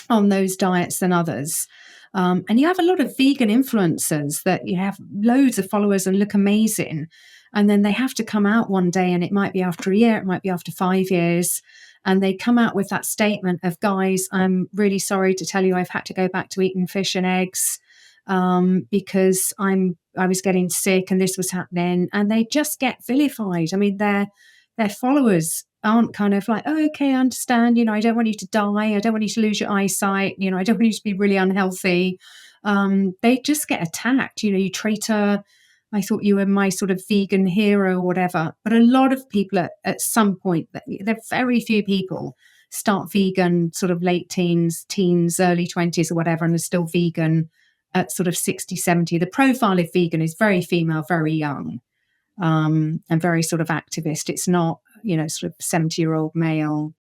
on those diets than others. And you have a lot of vegan influencers that you have loads of followers and look amazing. And then they have to come out one day, and it might be after a year, it might be after 5 years. And they come out with that statement of, guys, I'm really sorry to tell you I've had to go back to eating fish and eggs because I was getting sick and this was happening. And they just get vilified. I mean, their followers aren't kind of like, oh, okay, I understand. I don't want you to die. I don't want you to lose your eyesight. I don't want you to be really unhealthy. They just get attacked. You traitor. I thought you were my sort of vegan hero or whatever. But a lot of people at some point, there are very few people start vegan sort of late teens, early 20s or whatever, and are still vegan at sort of 60, 70. The profile of vegan is very female, very young, and very sort of activist. It's not, sort of 70-year-old male.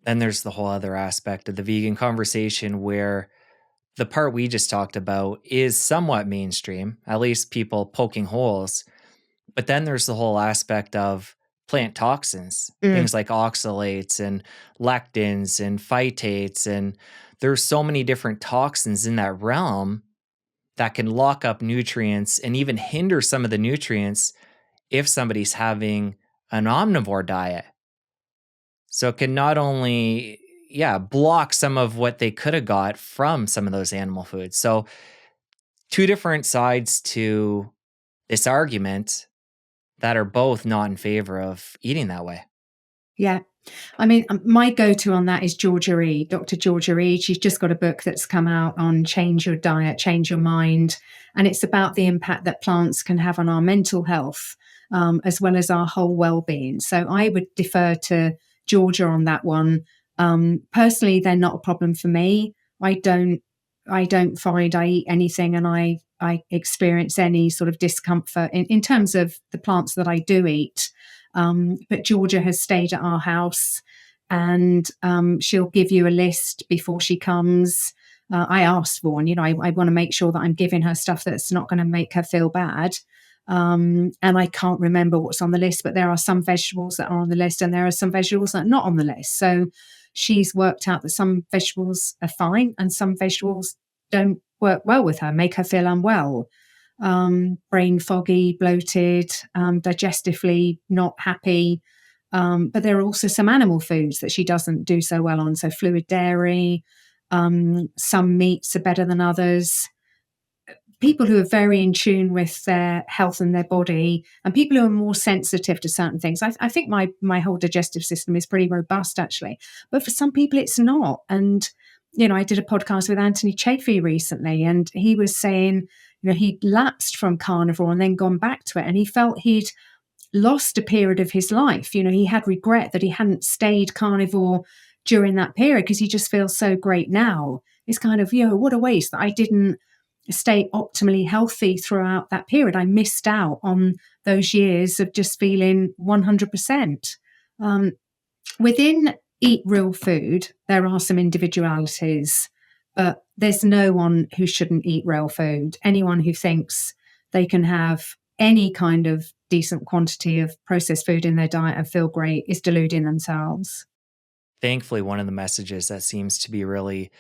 Then there's the whole other aspect of the vegan conversation where the part we just talked about is somewhat mainstream, at least people poking holes. But then there's the whole aspect of plant toxins, things like oxalates and lectins and phytates. And there's so many different toxins in that realm that can lock up nutrients and even hinder some of the nutrients if somebody's having an omnivore diet. So it can not only, block some of what they could have got from some of those animal foods. So two different sides to this argument that are both not in favor of eating that way. Yeah. I mean, my go-to on that is Georgia Reed, Dr. Georgia Reed. She's just got a book that's come out on change your diet, change your mind. And it's about the impact that plants can have on our mental health, as well as our whole well-being. So I would defer to Georgia on that one. Personally, they're not a problem for me. I don't find I eat anything and I experience any sort of discomfort in terms of the plants that I do eat. But Georgia has stayed at our house, and she'll give you a list before she comes. I asked for one, I want to make sure that I'm giving her stuff that's not going to make her feel bad. And I can't remember what's on the list, but there are some vegetables that are on the list and there are some vegetables that are not on the list. So she's worked out that some vegetables are fine and some vegetables don't work well with her, make her feel unwell. Brain foggy, bloated, digestively not happy. But there are also some animal foods that she doesn't do so well on. So fluid dairy, some meats are better than others. People who are very in tune with their health and their body, and people who are more sensitive to certain things. I think my whole digestive system is pretty robust, actually. But for some people, it's not. And, I did a podcast with Anthony Chaffee recently, and he was saying, he'd lapsed from carnivore and then gone back to it. And he felt he'd lost a period of his life. He had regret that he hadn't stayed carnivore during that period because he just feels so great now. It's kind of, what a waste that I didn't stay optimally healthy throughout that period. I missed out on those years of just feeling 100%. Within Eat Real Food, there are some individualities, but there's no one who shouldn't eat real food. Anyone who thinks they can have any kind of decent quantity of processed food in their diet and feel great is deluding themselves. Thankfully, one of the messages that seems to be really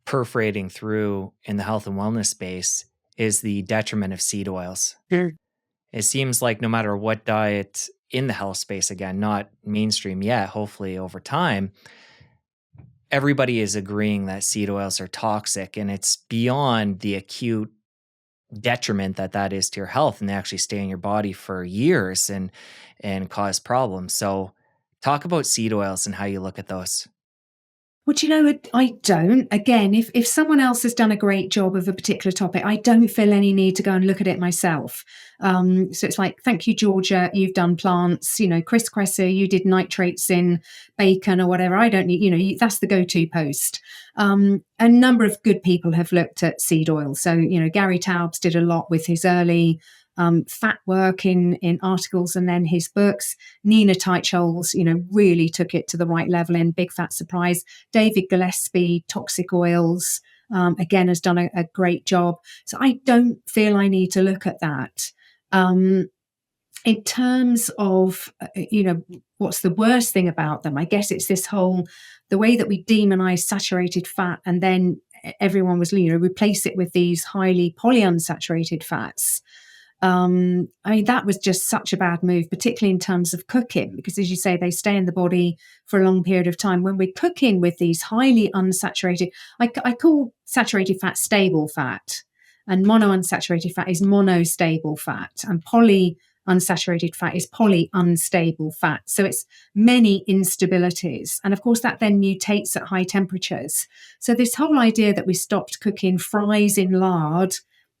perforating through in the health and wellness space is the detriment of seed oils. Sure. It seems like no matter what diet in the health space, again, not mainstream yet, hopefully over time, everybody is agreeing that seed oils are toxic, and it's beyond the acute detriment that is to your health, and they actually stay in your body for years and cause problems. So talk about seed oils and how you look at those. Well, do you know what? I don't. Again, if someone else has done a great job of a particular topic, I don't feel any need to go and look at it myself. So it's like, thank you, Georgia, you've done plants. Chris Kresser, you did nitrates in bacon or whatever. I don't need, that's the go-to post. A number of good people have looked at seed oil. So, Gary Taubes did a lot with his early fat work in articles and then his books. Nina Teicholz, really took it to the right level in Big Fat Surprise. David Gillespie, Toxic Oils, again, has done a great job. So I don't feel I need to look at that. In terms of, what's the worst thing about them? I guess it's the way that we demonize saturated fat and then everyone was, replace it with these highly polyunsaturated fats. That was just such a bad move, particularly in terms of cooking, because as you say, they stay in the body for a long period of time. When we're cooking with these highly unsaturated, I call saturated fat stable fat, and monounsaturated fat is monostable fat, and polyunsaturated fat is polyunstable fat. So it's many instabilities. And of course, that then mutates at high temperatures. So this whole idea that we stopped cooking fries in lard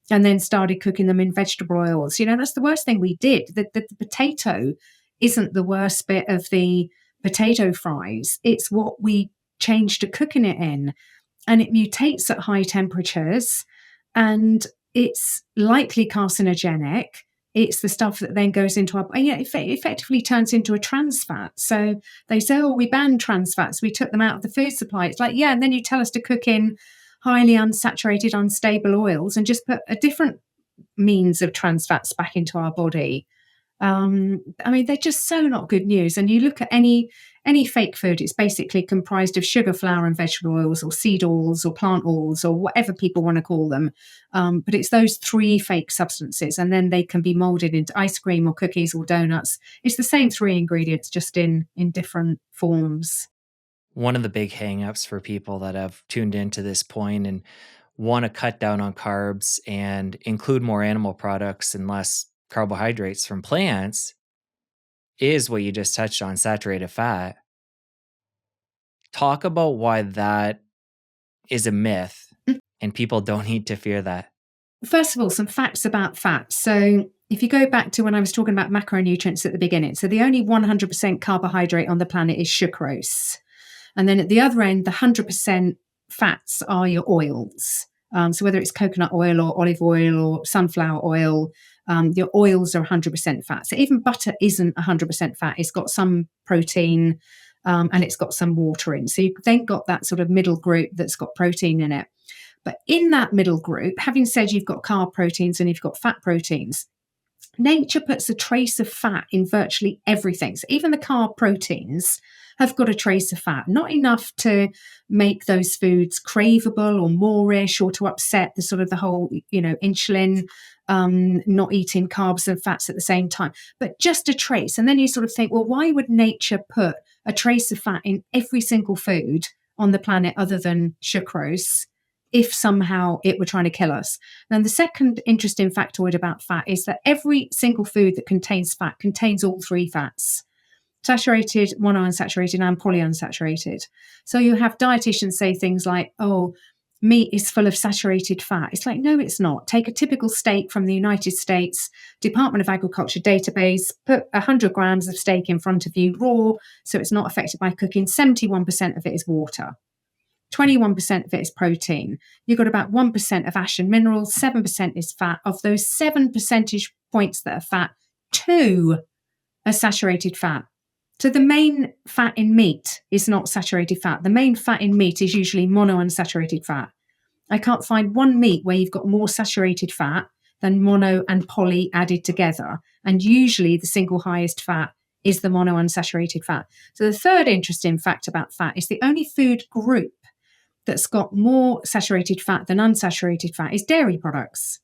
and then started cooking them in vegetable oils. That's the worst thing we did. The potato isn't the worst bit of the potato fries. It's what we changed to cooking it in. And it mutates at high temperatures and it's likely carcinogenic. It's the stuff that then goes into our, it effectively turns into a trans fat. So they say, we banned trans fats. We took them out of the food supply. It's like, and then you tell us to cook in highly unsaturated, unstable oils and just put a different means of trans fats back into our body. They're just so not good news. And you look at any fake food, it's basically comprised of sugar, flour, and vegetable oils, or seed oils, or plant oils, or whatever people want to call them. But it's those three fake substances, and then they can be molded into ice cream or cookies or donuts. It's the same three ingredients, just in different forms. One of the big hangups for people that have tuned into this point and want to cut down on carbs and include more animal products and less carbohydrates from plants is what you just touched on, saturated fat. Talk about why that is a myth and people don't need to fear that. First of all, some facts about fat. So if you go back to when I was talking about macronutrients at the beginning, so the only 100% carbohydrate on the planet is sucrose. And then at the other end, the 100% fats are your oils. So whether it's coconut oil or olive oil or sunflower oil, your oils are 100% fat. So even butter isn't 100% fat. It's got some protein and it's got some water in. So you've then got that sort of middle group that's got protein in it. But in that middle group, having said you've got carb proteins and you've got fat proteins, nature puts a trace of fat in virtually everything. So even the carb proteins have got a trace of fat, not enough to make those foods craveable or moorish or to upset the sort of the whole, insulin, not eating carbs and fats at the same time, but just a trace. And then you sort of think, well, why would nature put a trace of fat in every single food on the planet other than sucrose if somehow it were trying to kill us? And the second interesting factoid about fat is that every single food that contains fat contains all three fats: saturated, monounsaturated, and polyunsaturated. So you have dietitians say things like, meat is full of saturated fat. It's like, no, it's not. Take a typical steak from the United States Department of Agriculture database, put 100 grams of steak in front of you raw, so it's not affected by cooking. 71% of it is water. 21% of it is protein. You've got about 1% of ash and minerals, 7% is fat. Of those 7 percentage points that are fat, 2 are saturated fat. So the main fat in meat is not saturated fat. The main fat in meat is usually monounsaturated fat. I can't find one meat where you've got more saturated fat than mono and poly added together. And usually the single highest fat is the monounsaturated fat. So the third interesting fact about fat is the only food group that's got more saturated fat than unsaturated fat is dairy products.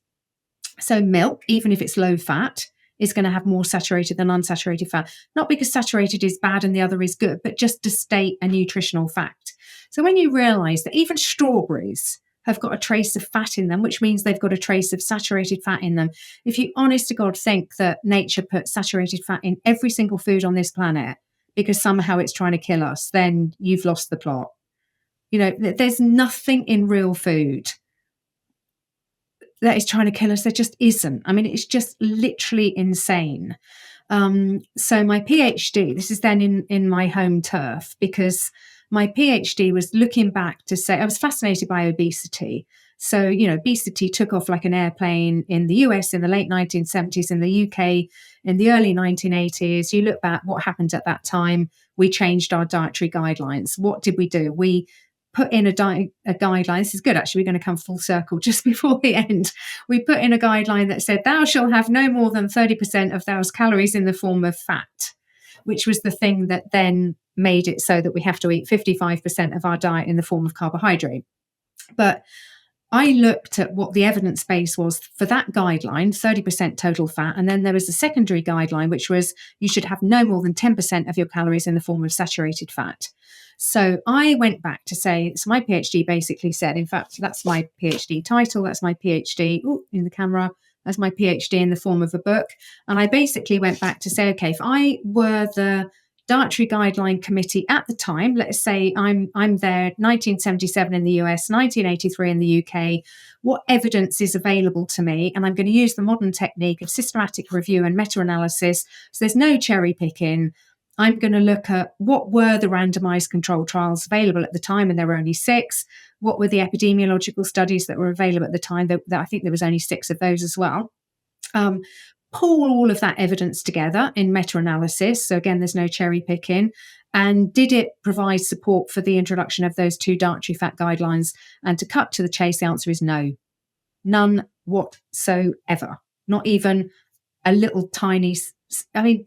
So milk, even if it's low fat, is going to have more saturated than unsaturated fat. Not because saturated is bad and the other is good, but just to state a nutritional fact. So when you realize that even strawberries have got a trace of fat in them, which means they've got a trace of saturated fat in them. If you honest to God think that nature put saturated fat in every single food on this planet because somehow it's trying to kill us, then you've lost the plot. You know, there's nothing in real food that is trying to kill us. There just isn't. I mean, it's just literally insane. So my PhD, this is then in my home turf, because my PhD was looking back to say, I was fascinated by obesity. So, you know, obesity took off like an airplane in the US in the late 1970s, in the UK in the early 1980s. You look back, what happened at that time? We changed our dietary guidelines. What did we do? We put in a guideline. This is good, actually. We're going to come full circle just before the end. We put in a guideline that said, thou shalt have no more than 30% of those calories in the form of fat, which was the thing that then made it so that we have to eat 55% of our diet in the form of carbohydrate. But I looked at what the evidence base was for that guideline, 30% total fat. And then there was a secondary guideline, which was you should have no more than 10% of your calories in the form of saturated fat. So I went back to say, so my PhD basically said, in fact, that's my PhD title, that's my PhD in the camera, that's my PhD in the form of a book. And I basically went back to say, okay, if I were the dietary guideline committee at the time, let's say I'm there 1977 in the US, 1983 in the UK, what evidence is available to me? And I'm going to use the modern technique of systematic review and meta-analysis. So there's no cherry picking. I'm going to look at what were the randomized controlled trials available at the time, and there were only 6. What were the epidemiological studies that were available at the time? That I think there was only 6 of those as well. Pull all of that evidence together in meta-analysis. So again, there's no cherry picking. And did it provide support for the introduction of those 2 dietary fat guidelines? And to cut to the chase, the answer is no. None whatsoever. Not even a little tiny,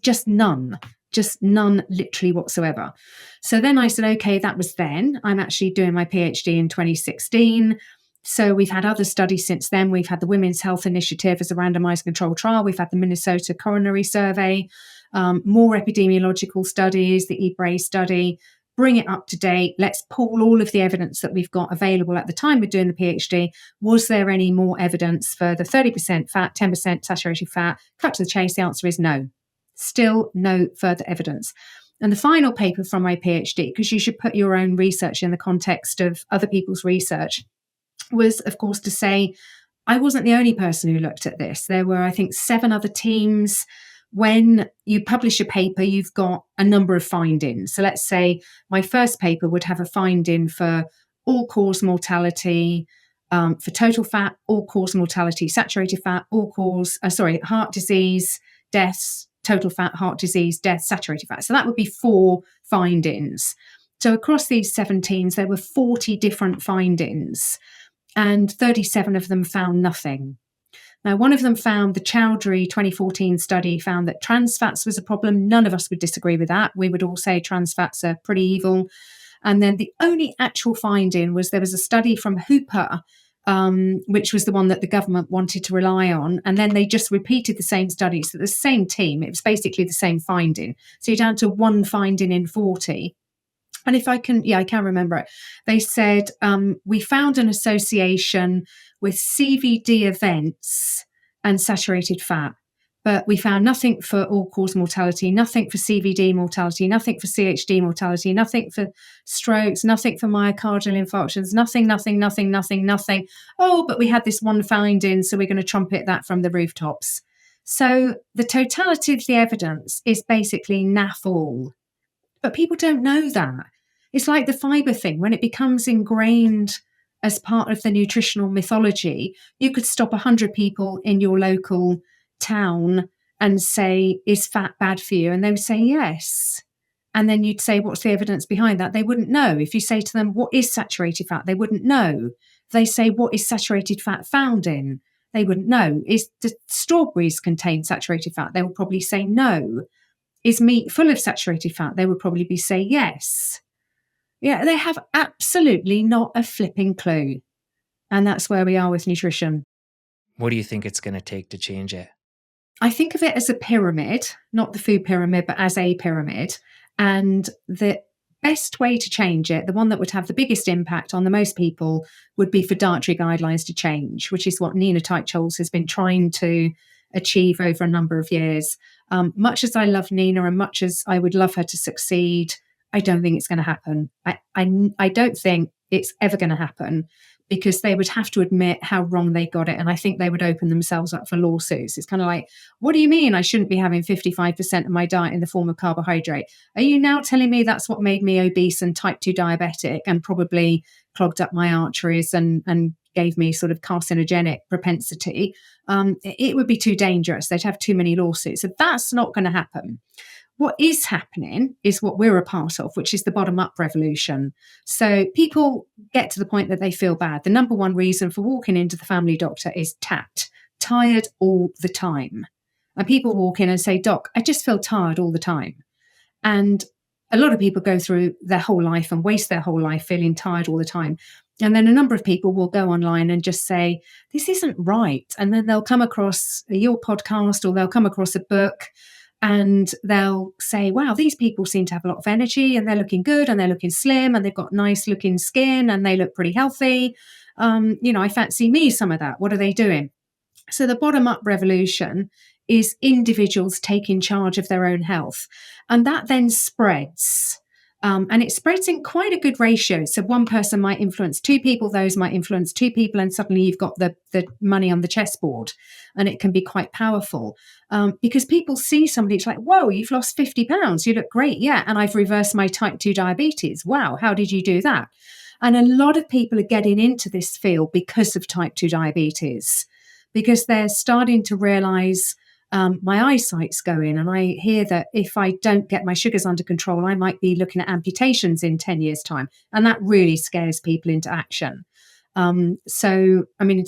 just none. Just none literally whatsoever. So then I said, okay, that was then. I'm actually doing my PhD in 2016. So we've had other studies since then. We've had the Women's Health Initiative as a randomized controlled trial. We've had the Minnesota Coronary Survey, more epidemiological studies, the eBray study. Bring it up to date. Let's pull all of the evidence that we've got available at the time we're doing the PhD. Was there any more evidence for the 30% fat, 10% saturated fat? Cut to the chase, the answer is no. Still no further evidence. And the final paper from my PhD, because you should put your own research in the context of other people's research, was, of course, to say I wasn't the only person who looked at this. There were, I think, 7 other teams. When you publish a paper, you've got a number of findings. So let's say my first paper would have a finding for all-cause mortality, for total fat, all-cause mortality, saturated fat, heart disease, deaths, total fat, heart disease, death, saturated fat. So that would be 4 findings. So across these 7 teams, there were 40 different findings, and 37 of them found nothing. Now, one of them found, the Chowdhury 2014 study found that trans fats was a problem. None of us would disagree with that. We would all say trans fats are pretty evil. And then the only actual finding was there was a study from Hooper, which was the one that the government wanted to rely on. And then they just repeated the same study. So the same team, it was basically the same finding. So you're down to 1 finding in 40. And if I can, I can remember it. They said, we found an association with CVD events and saturated fat, but we found nothing for all-cause mortality, nothing for CVD mortality, nothing for CHD mortality, nothing for strokes, nothing for myocardial infarctions, nothing. Oh, but we had this 1 finding, so we're going to trumpet that from the rooftops. So the totality of the evidence is basically naff all. But people don't know that. It's like the fiber thing. When it becomes ingrained as part of the nutritional mythology, you could stop 100 people in your local town and say, is fat bad for you? And they would say, yes. And then you'd say, what's the evidence behind that? They wouldn't know. If you say to them, what is saturated fat? They wouldn't know. If they say, what is saturated fat found in? They wouldn't know. Do strawberries contain saturated fat? They will probably say no. is meat full of saturated fat? They would probably say yes. Yeah, they have absolutely not a flipping clue. And that's where we are with nutrition. What do you think it's going to take to change it? I think of it as a pyramid, not the food pyramid, but as a pyramid. And the best way to change it, the one that would have the biggest impact on the most people, would be for dietary guidelines to change, which is what Nina Teicholz has been trying to achieve over a number of years. Much as I love Nina and much as I would love her to succeed, I don't think it's going to happen. I don't think it's ever going to happen, because they would have to admit how wrong they got it. And I think they would open themselves up for lawsuits. It's kind of like, what do you mean I shouldn't be having 55% of my diet in the form of carbohydrate? Are you now telling me that's what made me obese and type 2 diabetic and probably clogged up my arteries and gave me sort of carcinogenic propensity? It would be too dangerous. They'd have too many lawsuits. So that's not going to happen. What is happening is what we're a part of, which is the bottom-up revolution. So people get to the point that they feel bad. The number one reason for walking into the family doctor is tired all the time. And people walk in and say, Doc, I just feel tired all the time. And a lot of people go through their whole life and waste their whole life feeling tired all the time. And then a number of people will go online and just say, this isn't right. And then they'll come across your podcast or they'll come across a book, and they'll say, wow, these people seem to have a lot of energy and they're looking good and they're looking slim and they've got nice looking skin and they look pretty healthy. I fancy me some of that. What are they doing? So the bottom up revolution is individuals taking charge of their own health. And that then spreads. And it spreads in quite a good ratio. So one person might influence two people, those might influence two people, and suddenly you've got the money on the chessboard. And it can be quite powerful because people see somebody, it's like, whoa, you've lost 50 pounds. You look great. Yeah. And I've reversed my type 2 diabetes. Wow. How did you do that? And a lot of people are getting into this field because of type 2 diabetes, because they're starting to realize my eyesight's going. And I hear that if I don't get my sugars under control, I might be looking at amputations in 10 years' time. And that really scares people into action. In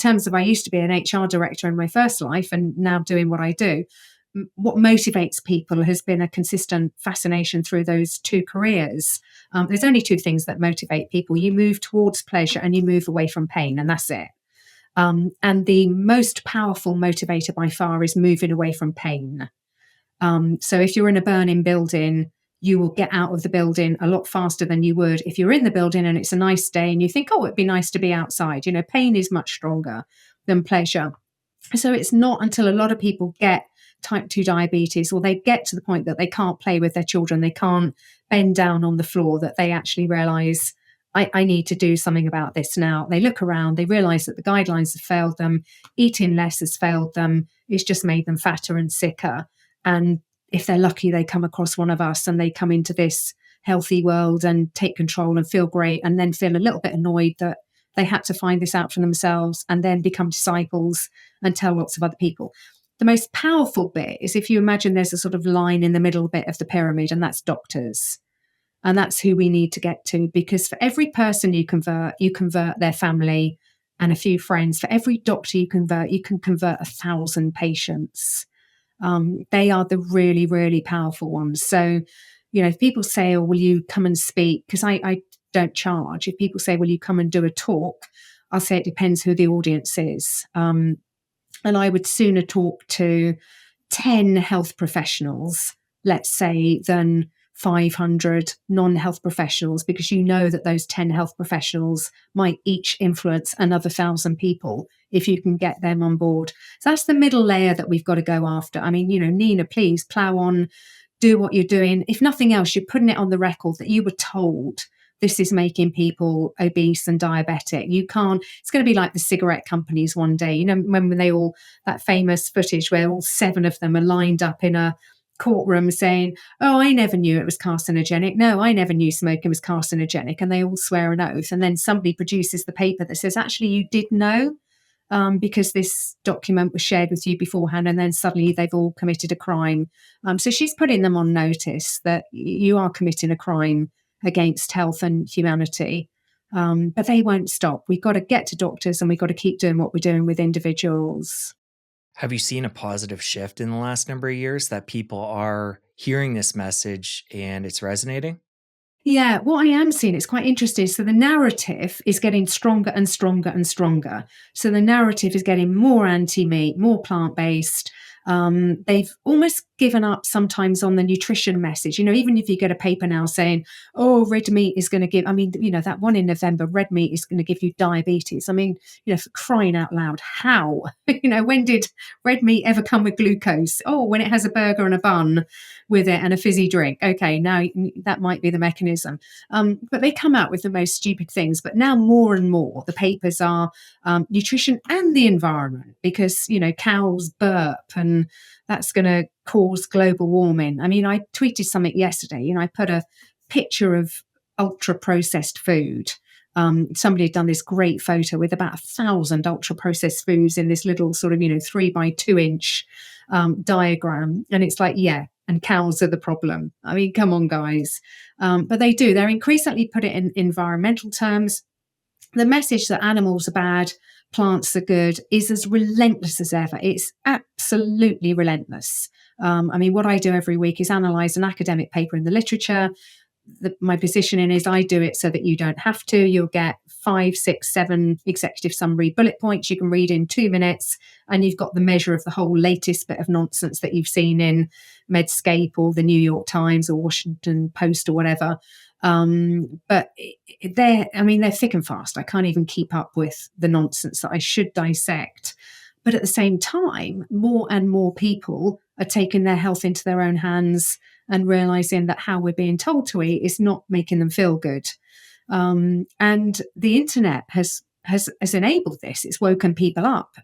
terms of, I used to be an HR director in my first life and now doing what I do, what motivates people has been a consistent fascination through those two careers. There's only two things that motivate people. You move towards pleasure and you move away from pain, and that's it. And the most powerful motivator by far is moving away from pain. So if you're in a burning building, you will get out of the building a lot faster than you would if you're in the building and it's a nice day and you think, oh, it'd be nice to be outside. Pain is much stronger than pleasure. So it's not until a lot of people get type 2 diabetes, or they get to the point that they can't play with their children, they can't bend down on the floor, that they actually realize, I need to do something about this now. They look around, they realize that the guidelines have failed them, eating less has failed them, it's just made them fatter and sicker. And if they're lucky, they come across one of us and they come into this healthy world and take control and feel great, and then feel a little bit annoyed that they had to find this out for themselves, and then become disciples and tell lots of other people. The most powerful bit is if you imagine there's a sort of line in the middle bit of the pyramid, and that's doctors. And that's who we need to get to, because for every person you convert their family and a few friends. For every doctor you can convert 1,000 patients. They are the really, really powerful ones. So, if people say, oh, will you come and speak? Because I don't charge. If people say, will you come and do a talk? I'll say it depends who the audience is. And I would sooner talk to 10 health professionals, let's say, than 500 non-health professionals, because that those 10 health professionals might each influence another 1,000 people if you can get them on board. So that's the middle layer that we've got to go after. I mean, Nina, please plow on, do what you're doing. If nothing else, you're putting it on the record that you were told this is making people obese and diabetic. It's going to be like the cigarette companies one day. When that famous footage where all 7 of them are lined up in a courtroom saying, oh, I never knew it was carcinogenic. No, I never knew smoking was carcinogenic. And they all swear an oath. And then somebody produces the paper that says, actually, you did know, because this document was shared with you beforehand. And then suddenly they've all committed a crime. So she's putting them on notice that you are committing a crime against health and humanity. But they won't stop. We've got to get to doctors, and we've got to keep doing what we're doing with individuals. Have you seen a positive shift in the last number of years that people are hearing this message and it's resonating? Yeah, what I am seeing, it's quite interesting. So the narrative is getting stronger and stronger and stronger. So the narrative is getting more anti-meat, more plant-based. They've almost given up sometimes on the nutrition message. Even if you get a paper now saying, oh, red meat is going to give, that one in November, red meat is going to give you diabetes. For crying out loud, how? When did red meat ever come with glucose? Oh, when it has a burger and a bun with it and a fizzy drink. Okay, now that might be the mechanism. But they come out with the most stupid things. But now more and more, the papers are nutrition and the environment, because, cows burp and that's going to cause global warming. I tweeted something yesterday, I put a picture of ultra processed food. Somebody had done this great photo with about 1,000 ultra processed foods in this little sort of 3x2 inch diagram, and it's like, yeah, and cows are the problem. Come on, guys. But they're increasingly put it in environmental terms. The message that animals are bad, plants are good, is as relentless as ever. It's absolutely relentless. What I do every week is analyze an academic paper in the literature. My positioning is I do it so that you don't have to. You'll get 5, 6, 7 executive summary bullet points you can read in 2 minutes, and you've got the measure of the whole latest bit of nonsense that you've seen in Medscape or the New York Times or Washington Post or whatever. But they're thick and fast. I can't even keep up with the nonsense that I should dissect. But at the same time, more and more people are taking their health into their own hands and realizing that how we're being told to eat is not making them feel good. And the internet has enabled this. It's woken people up.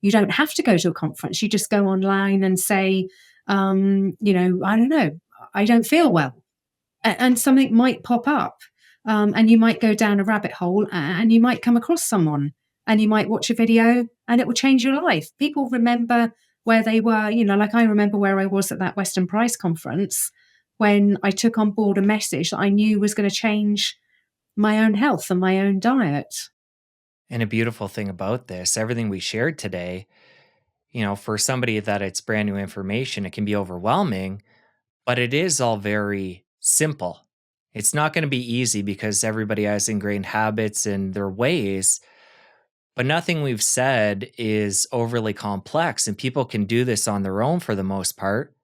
You don't have to go to a conference. You just go online and say, I don't know, I don't feel well. And something might pop up, and you might go down a rabbit hole, and you might come across someone, and you might watch a video and it will change your life. People remember where they were, like I remember where I was at that Western Price conference when I took on board a message that I knew was going to change my own health and my own diet. And a beautiful thing about this, everything we shared today, for somebody that it's brand new information, it can be overwhelming, but it is all very simple. It's not going to be easy because everybody has ingrained habits and their ways, but nothing we've said is overly complex, and people can do this on their own for the most part.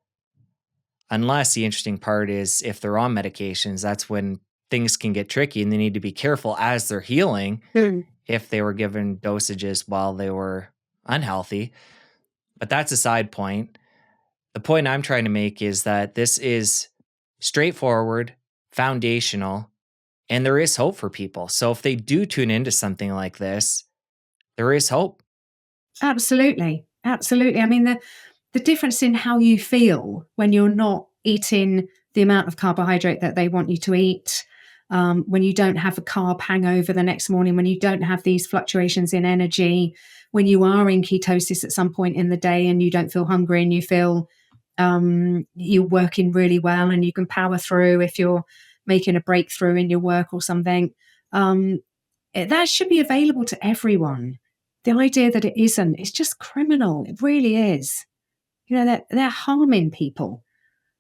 Unless the interesting part is if they're on medications, that's when things can get tricky and they need to be careful as they're healing if they were given dosages while they were unhealthy. But that's a side point. The point I'm trying to make is that this is straightforward, foundational, and there is hope for people. So if they do tune into something like this, there is hope. Absolutely. Absolutely. The difference in how you feel when you're not eating the amount of carbohydrate that they want you to eat, when you don't have a carb hangover the next morning, when you don't have these fluctuations in energy, when you are in ketosis at some point in the day and you don't feel hungry and you feel you're working really well and you can power through if you're making a breakthrough in your work or something. That should be available to everyone. The idea that it isn't, it's just criminal. It really is. They're harming people.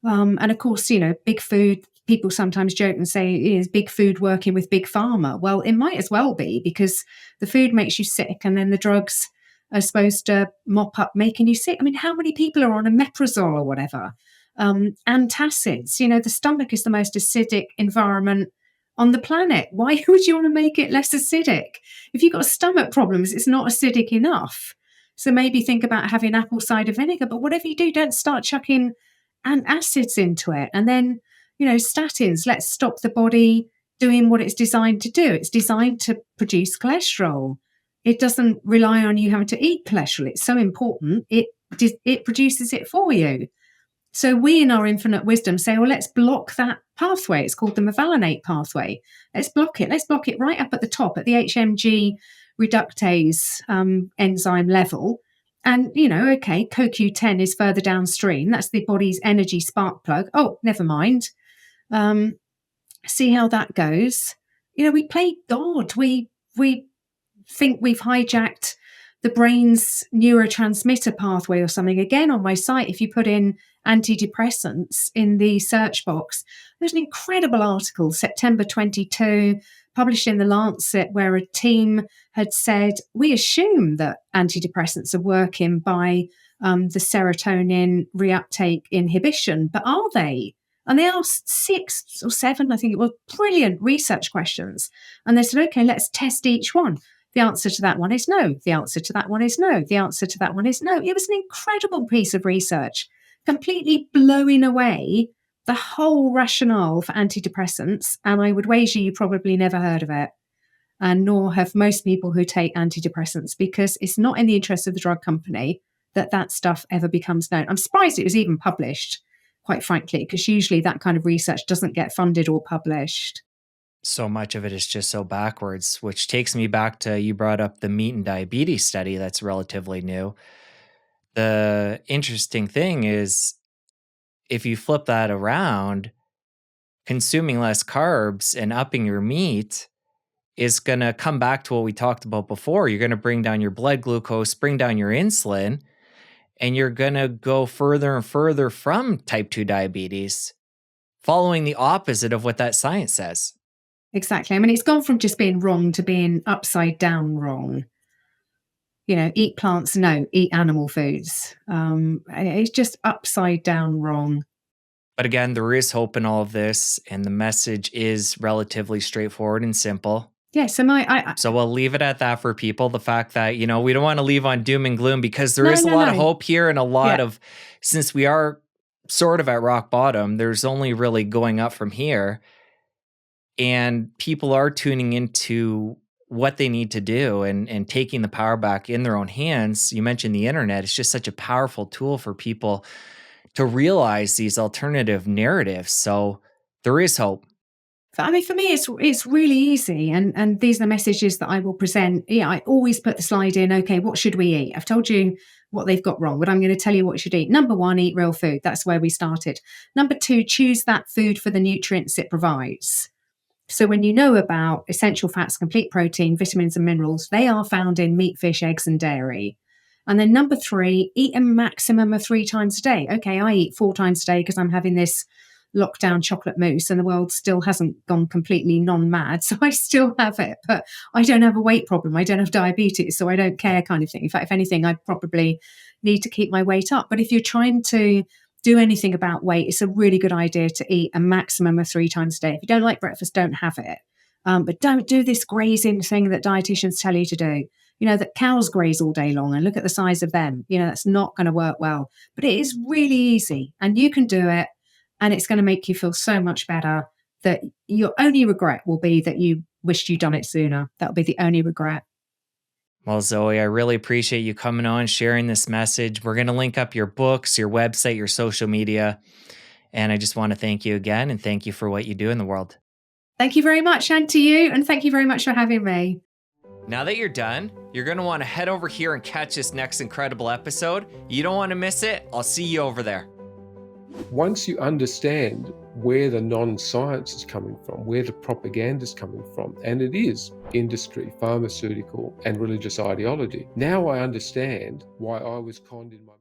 And of course, big food, people sometimes joke and say, is big food working with big pharma? Well, it might as well be, because the food makes you sick and then the drugs are supposed to mop up making you sick. How many people are on omeprazole or whatever? Antacids, the stomach is the most acidic environment on the planet. Why would you want to make it less acidic? If you've got stomach problems, it's not acidic enough. So maybe think about having apple cider vinegar, but whatever you do, don't start chucking acids into it. And then, statins, let's stop the body doing what it's designed to do. It's designed to produce cholesterol. It doesn't rely on you having to eat cholesterol. It's so important, it produces it for you. So we, in our infinite wisdom, say, well, let's block that pathway. It's called the mevalonate pathway. Let's block it. Let's block it right up at the top, at the HMG reductase enzyme level. And, okay, CoQ10 is further downstream. That's the body's energy spark plug. Oh, never mind. See how that goes. We play God. We think we've hijacked the brain's neurotransmitter pathway or something. Again, on my site, if you put in antidepressants in the search box. There's an incredible article, September 22, published in The Lancet, where a team had said, we assume that antidepressants are working by the serotonin reuptake inhibition, but are they? And they asked 6 or 7, I think it was, brilliant research questions. And they said, okay, let's test each one. The answer to that one is no. The answer to that one is no. The answer to that one is no. It was an incredible piece of research, completely blowing away the whole rationale for antidepressants. And I would wager you probably never heard of it. And nor have most people who take antidepressants, because it's not in the interest of the drug company that stuff ever becomes known. I'm surprised it was even published, quite frankly, because usually that kind of research doesn't get funded or published. So much of it is just so backwards, which takes me back to, you brought up the meat and diabetes study that's relatively new. The interesting thing is, if you flip that around, consuming less carbs and upping your meat is going to come back to what we talked about before. You're going to bring down your blood glucose, bring down your insulin, and you're going to go further and further from type 2 diabetes, following the opposite of what that science says. Exactly. I mean, it's gone from just being wrong to being upside down wrong. You know, eat plants, no, eat animal foods. It's just upside down wrong. But again, there is hope in all of this, and the message is relatively straightforward and simple. Yeah, so we'll leave it at that for people. The fact that, we don't want to leave on doom and gloom, because there is a lot of hope here, and a lot of, since we are sort of at rock bottom, there's only really going up from here. And people are tuning into what they need to do and taking the power back in their own hands. You mentioned the internet. It's just such a powerful tool for people to realize these alternative narratives. So there is hope. I mean, for me, it's really easy. And these are the messages that I will present. Yeah, I always put the slide in, okay, what should we eat? I've told you what they've got wrong, but I'm going to tell you what you should eat. Number 1, eat real food. That's where we started. Number 2, choose that food for the nutrients it provides. So when you know about essential fats, complete protein, vitamins and minerals, they are found in meat, fish, eggs and dairy. And then number 3, eat a maximum of 3 times a day. Okay, I eat 4 times a day because I'm having this lockdown chocolate mousse and the world still hasn't gone completely non-mad. So I still have it, but I don't have a weight problem. I don't have diabetes, so I don't care kind of thing. In fact, if anything, I probably need to keep my weight up. But if you're trying to do anything about weight, it's a really good idea to eat a maximum of 3 times a day. If you don't like breakfast, don't have it. But don't do this grazing thing that dietitians tell you to do. You know, that cows graze all day long and look at the size of them. You know, that's not going to work well. But it is really easy and you can do it. And it's going to make you feel so much better that your only regret will be that you wished you'd done it sooner. That'll be the only regret. Well, Zoë, I really appreciate you coming on, sharing this message. We're going to link up your books, your website, your social media. And I just want to thank you again and thank you for what you do in the world. Thank you very much, and to you. And thank you very much for having me. Now that you're done, you're going to want to head over here and catch this next incredible episode. You don't want to miss it. I'll see you over there. Once you understand where the non-science is coming from, where the propaganda is coming from, and it is industry, pharmaceutical, and religious ideology, now I understand why I was conned in my